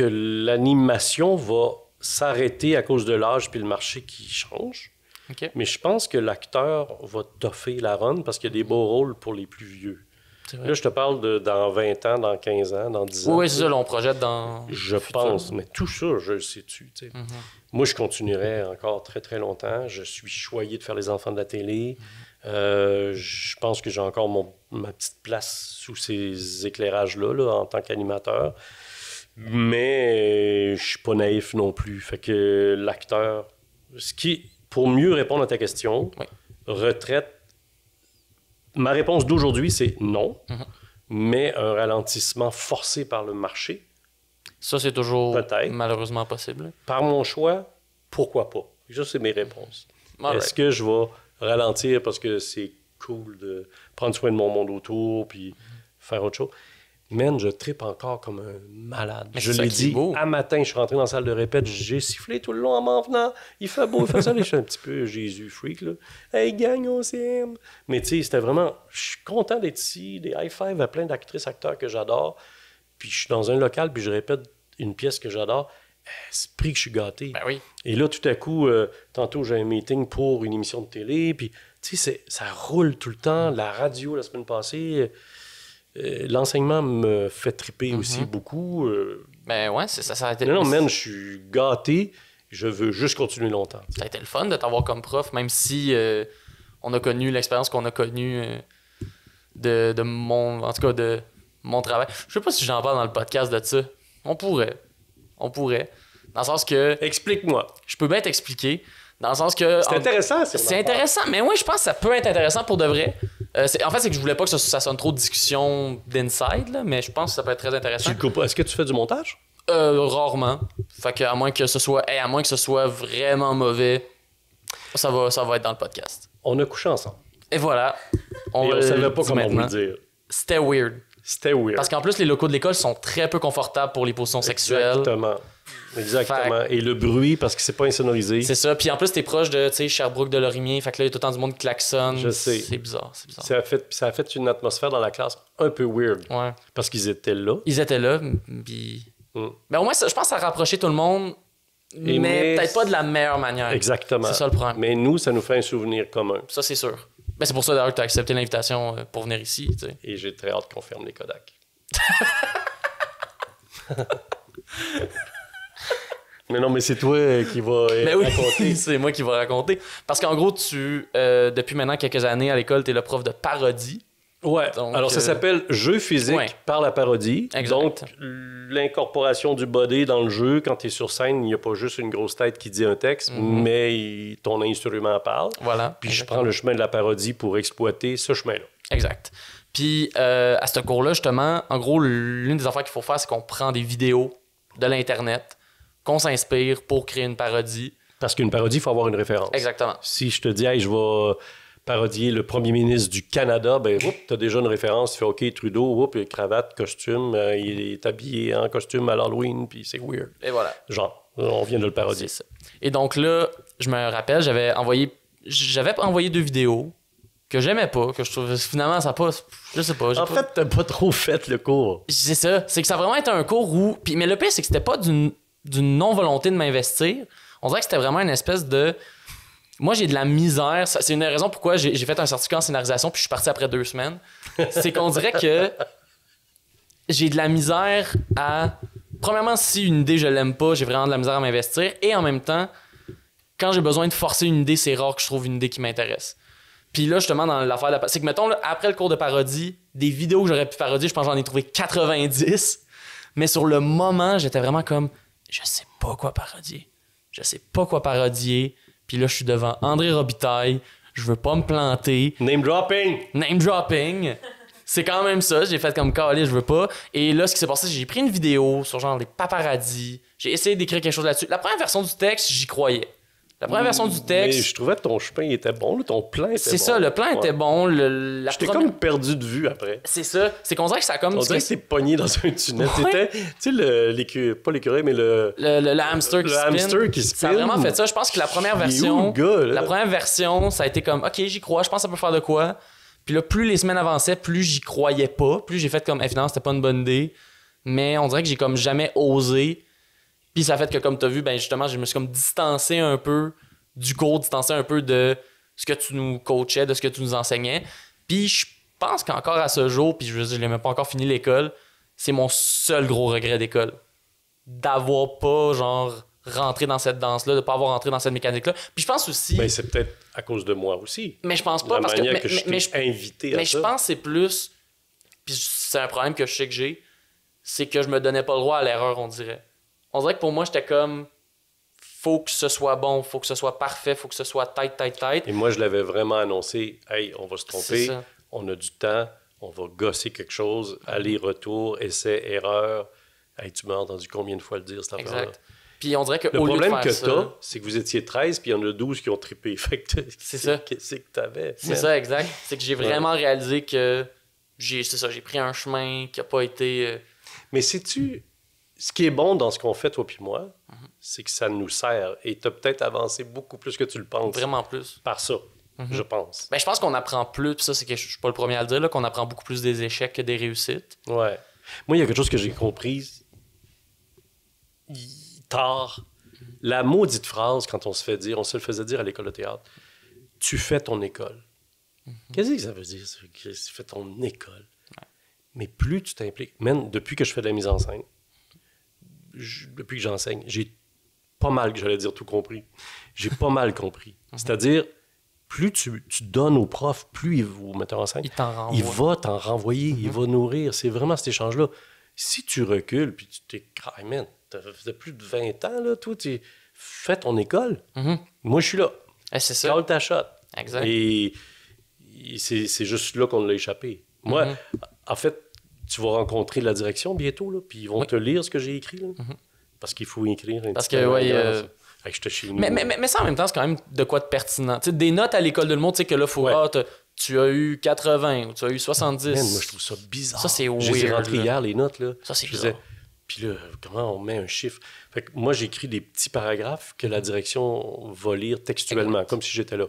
l'animation va s'arrêter à cause de l'âge puis le marché qui change. OK. Mais je pense que l'acteur va toffer la run parce qu'il y a des beaux rôles pour les plus vieux. C'est vrai. Là, je te parle de dans 20 ans, dans 15 ans, dans 10 ans. Oui, c'est ça, là, on projette dans. Je le futur. pense, mais tout ça, je le sais-tu. Tu sais. Moi, je continuerai encore très, très longtemps. Je suis choyé de faire les enfants de la télé. Je pense que j'ai encore ma petite place sous ces éclairages-là là, en tant qu'animateur. Mais je suis pas naïf non plus. Fait que l'acteur... Pour mieux répondre à ta question, Oui. retraite, ma réponse d'aujourd'hui, c'est non. Mais un ralentissement forcé par le marché, Ça, c'est toujours Peut-être. malheureusement possible. par mon choix, pourquoi pas? Ça, c'est mes réponses. Alright. Est-ce que je vais ralentir parce que c'est cool de prendre soin de mon monde autour puis faire autre chose? Man, je trippe encore comme un malade. Mais Je c'est ça l'ai qui est dit, beau. à matin, je suis rentré dans la salle de répète, j'ai sifflé tout le long en m'en venant. Il fait beau, il fait ça. Je suis un petit peu Jésus freak, là. Hey, gang, on s'aime. Mais tu sais, c'était vraiment... Je suis content d'être ici, des high-five à plein d'actrices, acteurs que j'adore. Puis je suis dans un local, puis je répète une pièce que j'adore. Esprit que je suis gâté. Ben oui. Et là, tout à coup, tantôt, j'ai un meeting pour une émission de télé, puis, tu sais, ça roule tout le temps. La radio, la semaine passée, l'enseignement me fait triper aussi beaucoup. Ben ouais, ça a été. Non, man, je suis gâté. Je veux juste continuer longtemps. Ça a été le fun de t'avoir comme prof, même si on a connu l'expérience qu'on a connue de mon. En tout cas, de mon travail. Je sais pas si j'en parle dans le podcast de ça. On pourrait. Dans le sens que. Explique-moi. Je peux bien t'expliquer. Dans le sens que. C'est intéressant, C'est intéressant, mais oui, je pense que ça peut être intéressant pour de vrai. En fait, c'est que je voulais pas que ça sonne trop de discussion d'inside, là, mais je pense que ça peut être très intéressant. Tu le coupes pas. Est-ce que tu fais du montage? Rarement. Fait que à moins que ce soit vraiment mauvais, ça va être dans le podcast. On a couché ensemble. Et voilà. Et on le savait pas dit comment vous maintenant. le dire. C'était weird. C'était weird. Parce qu'en plus, les locaux de l'école sont très peu confortables pour les positions sexuelles. Exactement. Et le bruit, parce que c'est pas insonorisé. C'est ça. Puis en plus, t'es proche de Sherbrooke de Lorimier. Fait que là, il y a tout le temps du monde qui klaxonne. Je sais. C'est bizarre. Ça a fait une atmosphère dans la classe un peu weird. Ouais. Parce qu'ils étaient là. Ils étaient là. Puis. Mais au moins, je pense que ça a rapproché tout le monde. Mais peut-être pas de la meilleure manière. Exactement. C'est ça le problème. Mais nous, ça nous fait un souvenir commun. Ça, c'est sûr. Ben, c'est pour ça d'ailleurs que tu as accepté l'invitation pour venir ici. Tu sais. Et j'ai très hâte qu'on ferme les Kodak. Mais non, mais c'est toi qui vas Ben oui, raconter. c'est moi qui vais raconter. Parce qu'en gros, depuis maintenant quelques années à l'école, tu es le prof de parodie. Ouais. Donc, alors, ça s'appelle jeu physique ouais. par la parodie. Exact. Donc, l'incorporation du body dans le jeu, quand tu es sur scène, il n'y a pas juste une grosse tête qui dit un texte, mais ton instrument parle. Voilà. Puis je prends le chemin de la parodie pour exploiter ce chemin-là. Exact. Puis à ce cours-là, justement, en gros, l'une des affaires qu'il faut faire, c'est qu'on prend des vidéos de l'Internet, qu'on s'inspire pour créer une parodie. Parce qu'une parodie, il faut avoir une référence. Exactement. Si je te dis, hey, je vais parodier le premier ministre du Canada, ben, tu as déjà une référence. Tu fais, OK, Trudeau, cravate, costume, il est habillé en costume à l'Halloween, puis c'est weird. Et voilà. Genre, on vient de le parodier. C'est ça. Et donc là, je me rappelle, j'avais envoyé 2 vidéos que j'aimais pas, que je trouvais finalement ça passe. Je sais pas. En fait, t'as pas trop fait le cours. C'est ça. C'est que ça a vraiment été un cours où. Mais le pire, c'est que c'était pas d'une non-volonté de m'investir. On dirait que c'était vraiment une espèce de. Moi, j'ai de la misère. C'est une raison pourquoi j'ai fait un certificat en scénarisation puis je suis parti après 2 semaines. C'est qu'on dirait que j'ai de la misère à. Premièrement, si une idée, je l'aime pas, j'ai vraiment de la misère à m'investir. Et en même temps, quand j'ai besoin de forcer une idée, c'est rare que je trouve une idée qui m'intéresse. Puis là, justement, dans l'affaire de la... C'est que, mettons, là, après le cours de parodie, des vidéos que j'aurais pu parodier, je pense que j'en ai trouvé 90. Mais sur le moment, j'étais vraiment comme... Je sais pas quoi parodier. Puis là, je suis devant André Robitaille. Je veux pas me planter. Name dropping! Name dropping! C'est quand même ça. J'ai fait comme calé, je veux pas. Et là, ce qui s'est passé, j'ai pris une vidéo sur genre les paparazzis. J'ai essayé d'écrire quelque chose là-dessus. La première version du texte, j'y croyais. La première version du texte... Mais je trouvais que ton chemin était bon, là, ton plan était bon. C'est ça, le plan était bon. J'étais comme perdu de vue après. C'est ça. C'est qu'on dirait que ça a comme... On dirait que c'est pogné dans un tunnel. C'était, tu sais, pas l'écureuil, mais le hamster qui le spin. hamster qui spin. Ça a vraiment fait ça. Je pense que la première version... La première version, ça a été comme, OK, j'y crois, je pense que ça peut faire de quoi. Puis là, plus les semaines avançaient, plus j'y croyais pas. Plus j'ai fait comme, finalement, c'était pas une bonne idée. Mais on dirait que j'ai comme jamais osé. Puis ça a fait que, comme t'as vu, ben justement, je me suis comme distancé un peu du cours, distancié un peu de ce que tu nous coachais, de ce que tu nous enseignais. Puis je pense qu'encore à ce jour, puis je n'ai même pas encore fini l'école, c'est mon seul gros regret d'école. D'avoir pas, genre, rentré dans cette danse-là, de pas avoir rentré dans cette mécanique-là. Puis je pense aussi... Ben, c'est peut-être à cause de moi aussi. Mais je pense pas, la parce manière que... je t'ai invité à mais ça. je pense que c'est plus... Puis c'est un problème que je sais que j'ai, c'est que je me donnais pas le droit à l'erreur, on dirait. On dirait que pour moi, j'étais comme... Faut que ce soit bon, faut que ce soit parfait, faut que ce soit tête. Et moi, je l'avais vraiment annoncé. Hey, on va se tromper, on a du temps, on va gosser quelque chose, aller-retour, essai, erreur. Hey, tu m'as entendu combien de fois le dire, cette affaire-là? Exact. Puis on dirait que Le au lieu de problème faire que ça, t'as, c'est que vous étiez 13, puis il y en a 12 qui ont trippé. Fait que c'est ça. Qu'est-ce que t'avais? C'est ça, exact. C'est que j'ai vraiment réalisé que j'ai pris un chemin qui a pas été... Mais sais-tu, ce qui est bon dans ce qu'on fait, toi puis moi, c'est que ça nous sert. Et t'as peut-être avancé beaucoup plus que tu le penses. Vraiment plus. Par ça, je pense. Ben, je pense qu'on apprend plus, puis ça, c'est que je suis pas le premier à le dire, là, qu'on apprend beaucoup plus des échecs que des réussites. Ouais. Moi, il y a quelque chose que j'ai compris tard. La maudite phrase, quand on se fait dire, on se le faisait dire à l'école de théâtre, tu fais ton école. Qu'est-ce que ça veut dire, ça? Tu fais ton école. Ouais. Mais plus tu t'impliques, même depuis que je fais de la mise en scène, depuis que j'enseigne, j'ai pas mal, j'allais dire tout compris, j'ai pas mal compris. C'est-à-dire, plus tu donnes au prof, plus au metteur en scène, il va t'en renvoyer, il va nourrir. C'est vraiment cet échange-là. Si tu recules, puis tu t'es... Ah, man, ça fait plus de 20 ans, là, toi, tu fais ton école. Moi, je suis là. C'est ça. Call ta shot. Exact. Et c'est juste là qu'on l'a échappé. Moi, en fait, tu vas rencontrer la direction bientôt, là, puis ils vont te lire ce que j'ai écrit, là. Parce qu'il faut écrire un parce petit que, Hey, je te chez nous. Mais ça, en même temps, c'est quand même de quoi de pertinent. T'sais, des notes à l'école de le monde, tu sais que là, faut... tu as eu 80 ou tu as eu 70. Man, moi, je trouve ça bizarre. Ça, c'est weird. Je les ai rentrés hier, les notes, là. Ça, c'est bizarre. Puis là, comment on met un chiffre? Fait que moi, j'écris des petits paragraphes que la direction va lire textuellement, comme si j'étais là.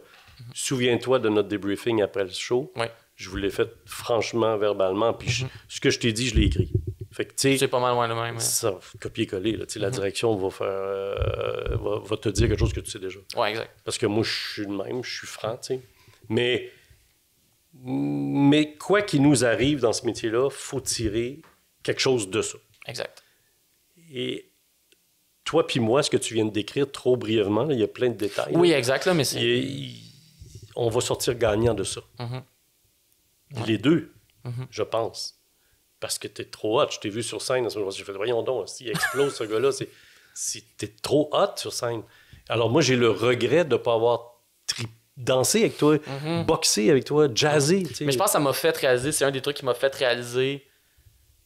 Souviens-toi de notre débriefing après le show. Ouais. Je vous l'ai fait franchement, verbalement. Puis ce que je t'ai dit, je l'ai écrit. Fait que, tu sais, c'est pas mal moins le même. Ça, copier-coller. Là, la direction va faire, va te dire quelque chose que tu sais déjà. Ouais, exact. Parce que moi, je suis le même, je suis franc, tu sais. Mais quoi qu'il nous arrive dans ce métier-là, il faut tirer quelque chose de ça. Exact. Et toi puis moi, ce que tu viens de décrire trop brièvement, là, il y a plein de détails. Oui, là. exact, là, mais c'est... On va sortir gagnant de ça. Les deux, je pense. Parce que t'es trop hot. Je t'ai vu sur scène. J'ai fait, voyons donc, s'il explose ce gars-là, t'es trop hot sur scène. Alors moi, j'ai le regret de ne pas avoir dansé avec toi, boxé avec toi, jazzé. Mais je pense que ça m'a fait réaliser, c'est un des trucs qui m'a fait réaliser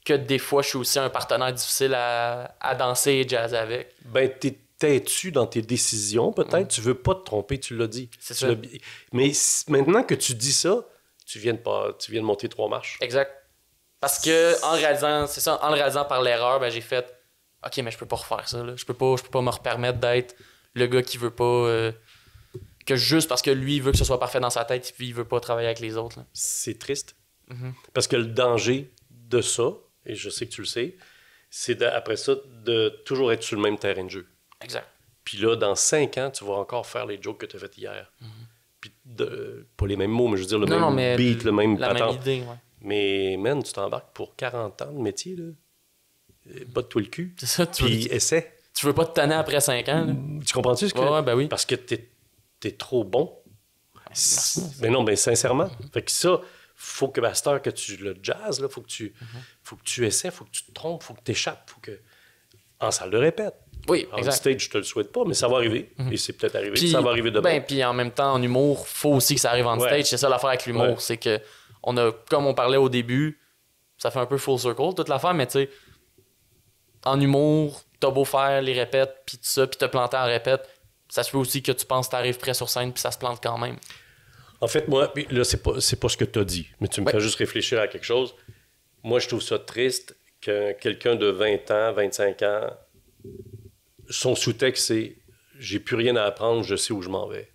que des fois, je suis aussi un partenaire difficile à danser et jazzer avec. Ben, t'es têtu dans tes décisions, peut-être. Tu veux pas te tromper, tu l'as dit. C'est ça. Mais maintenant que tu dis ça, tu viens de monter 3 marches. Exact. Parce que en le réalisant par l'erreur, ben, j'ai fait OK, mais je peux pas refaire ça. Là. Je peux pas me permettre d'être le gars qui veut pas que juste parce que lui il veut que ce soit parfait dans sa tête puis il veut pas travailler avec les autres. Là. C'est triste. Parce que le danger de ça, et je sais que tu le sais, c'est après ça de toujours être sur le même terrain de jeu. Exact. Puis là, dans 5 ans, tu vas encore faire les jokes que tu as fait hier. Puis pas les mêmes mots, mais je veux dire le même beat, le même la patente. même idée, ouais. Mais, man, tu t'embarques pour 40 ans de métier, là. Botte-toi le cul. C'est ça, puis essaie. Tu veux pas te tanner après 5 ans, là. Tu comprends-tu ce que... Ouais, ben oui. Parce que t'es trop bon. Mais non, ben sincèrement. Fait que ça, faut que, Master, que tu le jazz, là, faut que tu essaies, faut que tu te trompes, faut que tu échappes, faut que... En salle de répète. Oui, en exact. stage, je te le souhaite pas, mais ça va arriver. Et c'est peut-être arrivé. Puis, ça va arriver demain. Ben, puis en même temps, en humour, faut aussi que ça arrive en stage. C'est ça l'affaire avec l'humour. C'est que on a, comme on parlait au début, ça fait un peu full circle toute l'affaire, mais tu sais, en humour, t'as beau faire les répètes, puis tout ça, puis te planter en répète, ça se fait aussi que tu penses que t'arrives prêt sur scène, puis ça se plante quand même. En fait, moi, là, c'est pas ce que t'as dit, mais tu me fais juste réfléchir à quelque chose. Moi, je trouve ça triste que quelqu'un de 20 ans, 25 ans, son sous-texte, c'est « J'ai plus rien à apprendre, je sais où je m'en vais. »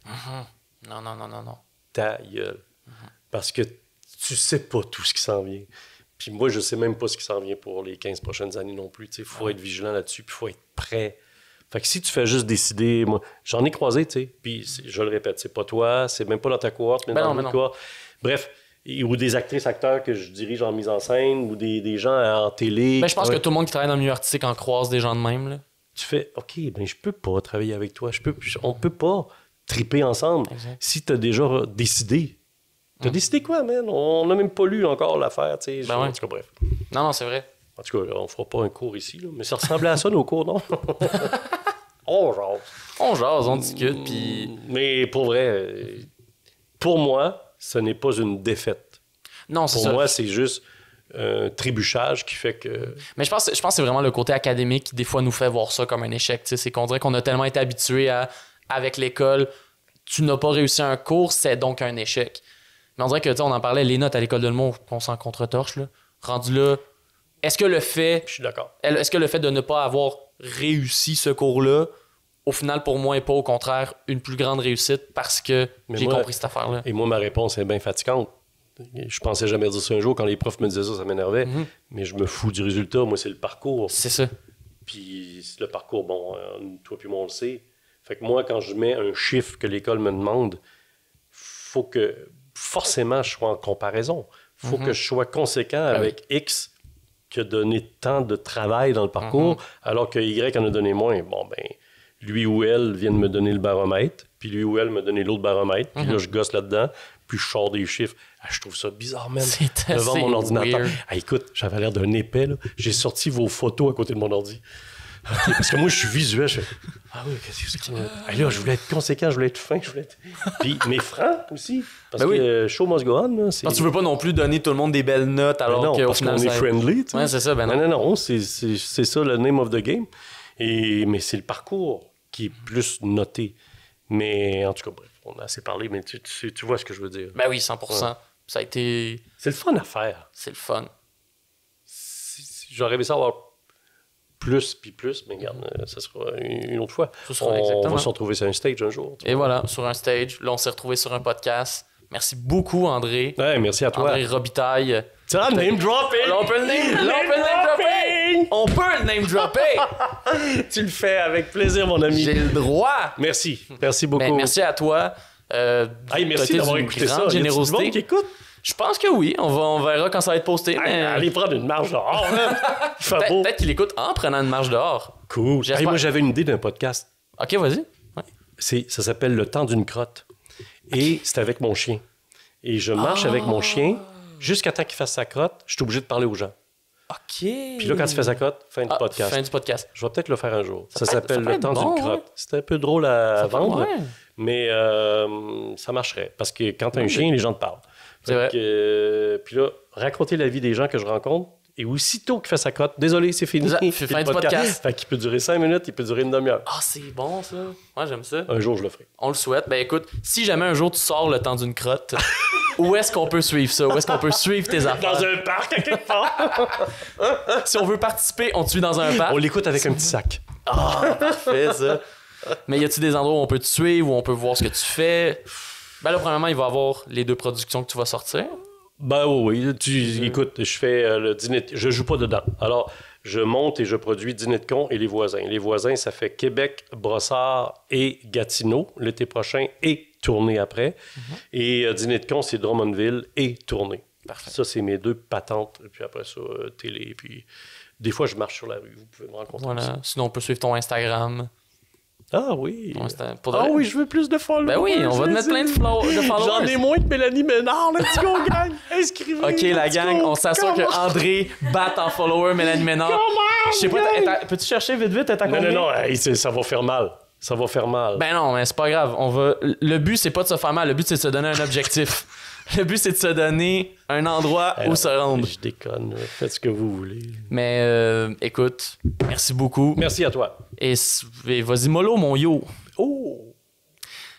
Non. Ta gueule. Parce que tu sais pas tout ce qui s'en vient. Puis moi, je sais même pas ce qui s'en vient pour les 15 prochaines années non plus. Il faut être vigilant là-dessus, puis il faut être prêt Fait que si tu fais juste décider, moi, j'en ai croisé, tu sais, puis je le répète, c'est pas toi, c'est même pas dans ta cohorte, mais dans une cohorte. Bref, ou des actrices, acteurs que je dirige en mise en scène, ou des gens en télé. Ben, je pense que tout le monde qui travaille dans le milieu artistique en croise des gens de même, là. Tu fais, OK, ben je peux pas travailler avec toi, on peut pas triper ensemble. Exact. Si t'as déjà décidé. T'as décidé quoi, man? On n'a même pas lu encore l'affaire, tu sais. Ben ouais. En tout cas, bref. Non, c'est vrai. En tout cas, on fera pas un cours ici, là, mais ça ressemblait à ça, nos cours, non? On jase. On jase, on discute, puis... Mais pour vrai, pour moi, ce n'est pas une défaite. Non, c'est pour ça. moi, c'est juste un trébuchage qui fait que... Mais je pense que c'est vraiment le côté académique qui, des fois, nous fait voir ça comme un échec. Tu sais, c'est qu'on dirait qu'on a tellement été habitué à, avec l'école, tu n'as pas réussi un cours, c'est donc un échec. Mais on dirait que, tu sais, on en parlait, les notes à l'école de l'humour, qu'on s'en contre-torche, là. Rendu là, est-ce que le fait... Je suis d'accord. Est-ce que le fait de ne pas avoir réussi ce cours-là, au final, pour moi, n'est pas au contraire une plus grande réussite parce que j'ai compris cette affaire-là? Et moi, ma réponse est bien fatigante. Je pensais jamais dire ça un jour. Quand les profs me disaient ça, ça m'énervait. Mais je me fous du résultat. Moi, c'est le parcours. C'est ça. Puis le parcours, bon, toi puis moi, on le sait. Fait que moi, quand je mets un chiffre que l'école me demande, faut que forcément je sois en comparaison. Faut que je sois conséquent avec X qui a donné tant de travail dans le parcours, alors que Y en a donné moins. Bon, ben, lui ou elle vient de me donner le baromètre, puis lui ou elle me donné l'autre baromètre, puis là, je gosse là-dedans, puis je sors des chiffres. Ah, je trouve ça bizarre, même. C'est devant mon ordinateur. weird. Ah, écoute, j'avais l'air d'un épais, là. J'ai sorti vos photos à côté de mon ordi. OK, parce que moi, je suis visuel. Je fais, ah oui, qu'est-ce que c'est? Ah, là, je voulais être conséquent, je voulais être fin, je voulais être... Puis, mais franc aussi. Parce que show must go on, là, c'est... Non, tu veux pas non plus donner tout le monde des belles notes alors non, qu'au parce final... qu'on est friendly, tu sais. Ouais, c'est ça, ben non. Non, c'est ça le name of the game. Mais c'est le parcours qui est plus noté. Mais en tout cas, bref, on a assez parlé, mais tu vois ce que je veux dire. Ben oui, 100%. Ouais. Ça a été... C'est le fun à faire. C'est le fun. J'aurais aimé ça avoir plus, mais regarde, ça sera une autre fois. On va se retrouver sur un stage un jour. Et voilà, sur un stage. Là, on s'est retrouvés sur un podcast. Merci beaucoup, André. Ouais, merci à toi. André Robitaille. Tiens, name dropping! Là, on peut le name dropper! On peut le name dropper! Tu le fais avec plaisir, mon ami. J'ai le droit! Merci beaucoup. Ben, merci à toi. Merci d'avoir écouté ça. Générosité. Il y a qui écoute? Je pense que oui. On verra quand ça va être posté. Mais... Allez prendre une marche dehors. Peut-être qu'il écoute en prenant une marche dehors. Cool. Moi, j'avais une idée d'un podcast. OK, vas-y. Ouais. Ça s'appelle Le temps d'une crotte. Et c'est avec mon chien. Et je marche avec mon chien jusqu'à temps qu'il fasse sa crotte. Je suis obligé de parler aux gens. OK. Puis là, quand tu fais sa crotte, fin du podcast. Fin du podcast. Je vais peut-être le faire un jour. Ça s'appelle Le temps d'une crotte. Ouais. C'était un peu drôle à vendre, ouais. mais ça marcherait. Parce que quand tu as un chien, les gens te parlent. C'est vrai. Puis là, raconter la vie des gens que je rencontre, et aussitôt qu'il fait sa crotte, désolé, c'est fini. Fin du podcast. Fait qu'il peut durer 5 minutes, il peut durer une demi-heure. Ah, c'est bon, ça. Ouais, j'aime ça. Un jour, je le ferai. On le souhaite. Ben écoute, si jamais un jour tu sors le temps d'une crotte, où est-ce qu'on peut suivre ça? Où est-ce qu'on peut suivre tes affaires? Dans un parc, à quelque part. Si on veut participer, on te suit dans un parc. On l'écoute avec un petit sac. Ah, parfait, ça. Mais y a-t-il des endroits où on peut te suivre, où on peut voir ce que tu fais? Ben là, premièrement, il va y avoir les 2 productions que tu vas sortir. Ben oui. Écoute, je fais le dîner. Je joue pas dedans. Alors, je monte et je produis Dîner de con et Les Voisins. Les Voisins, ça fait Québec, Brossard et Gatineau l'été prochain et tournée après. Et Dîner de con, c'est Drummondville et tournée. Parfait. Ça, c'est mes 2 patentes. Et puis après ça, télé. Puis des fois, je marche sur la rue. Vous pouvez me rencontrer Voilà. aussi. Sinon, on peut suivre ton Instagram. Ah oui. Oui, je veux plus de followers. Ben oui, on va te mettre plein de followers. J'en ai moins que Mélanie Ménard. Let's go, gang. Inscrivez-vous. OK, la gang, on s'assure que André batte en follower Mélanie Ménard. Je sais pas, peux-tu chercher vite, t'es à combien? Non, ça va faire mal. Ça va faire mal. Ben non, mais c'est pas grave. Le but, c'est pas de se faire mal. Le but, c'est de se donner un objectif. Le but, c'est de se donner un endroit où se rendre. Je déconne. Faites ce que vous voulez. Mais écoute, merci beaucoup. Merci à toi. Et vas-y, mollo, mon yo. Oh!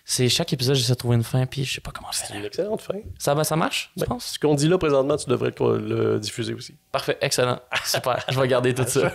C'est chaque épisode, j'essaie de trouver une fin, puis je sais pas comment faire. C'est une excellente fin. Ça marche, tu penses? Ce qu'on dit là présentement, tu devrais le diffuser aussi. Parfait, excellent. Super. Je vais garder tout ça.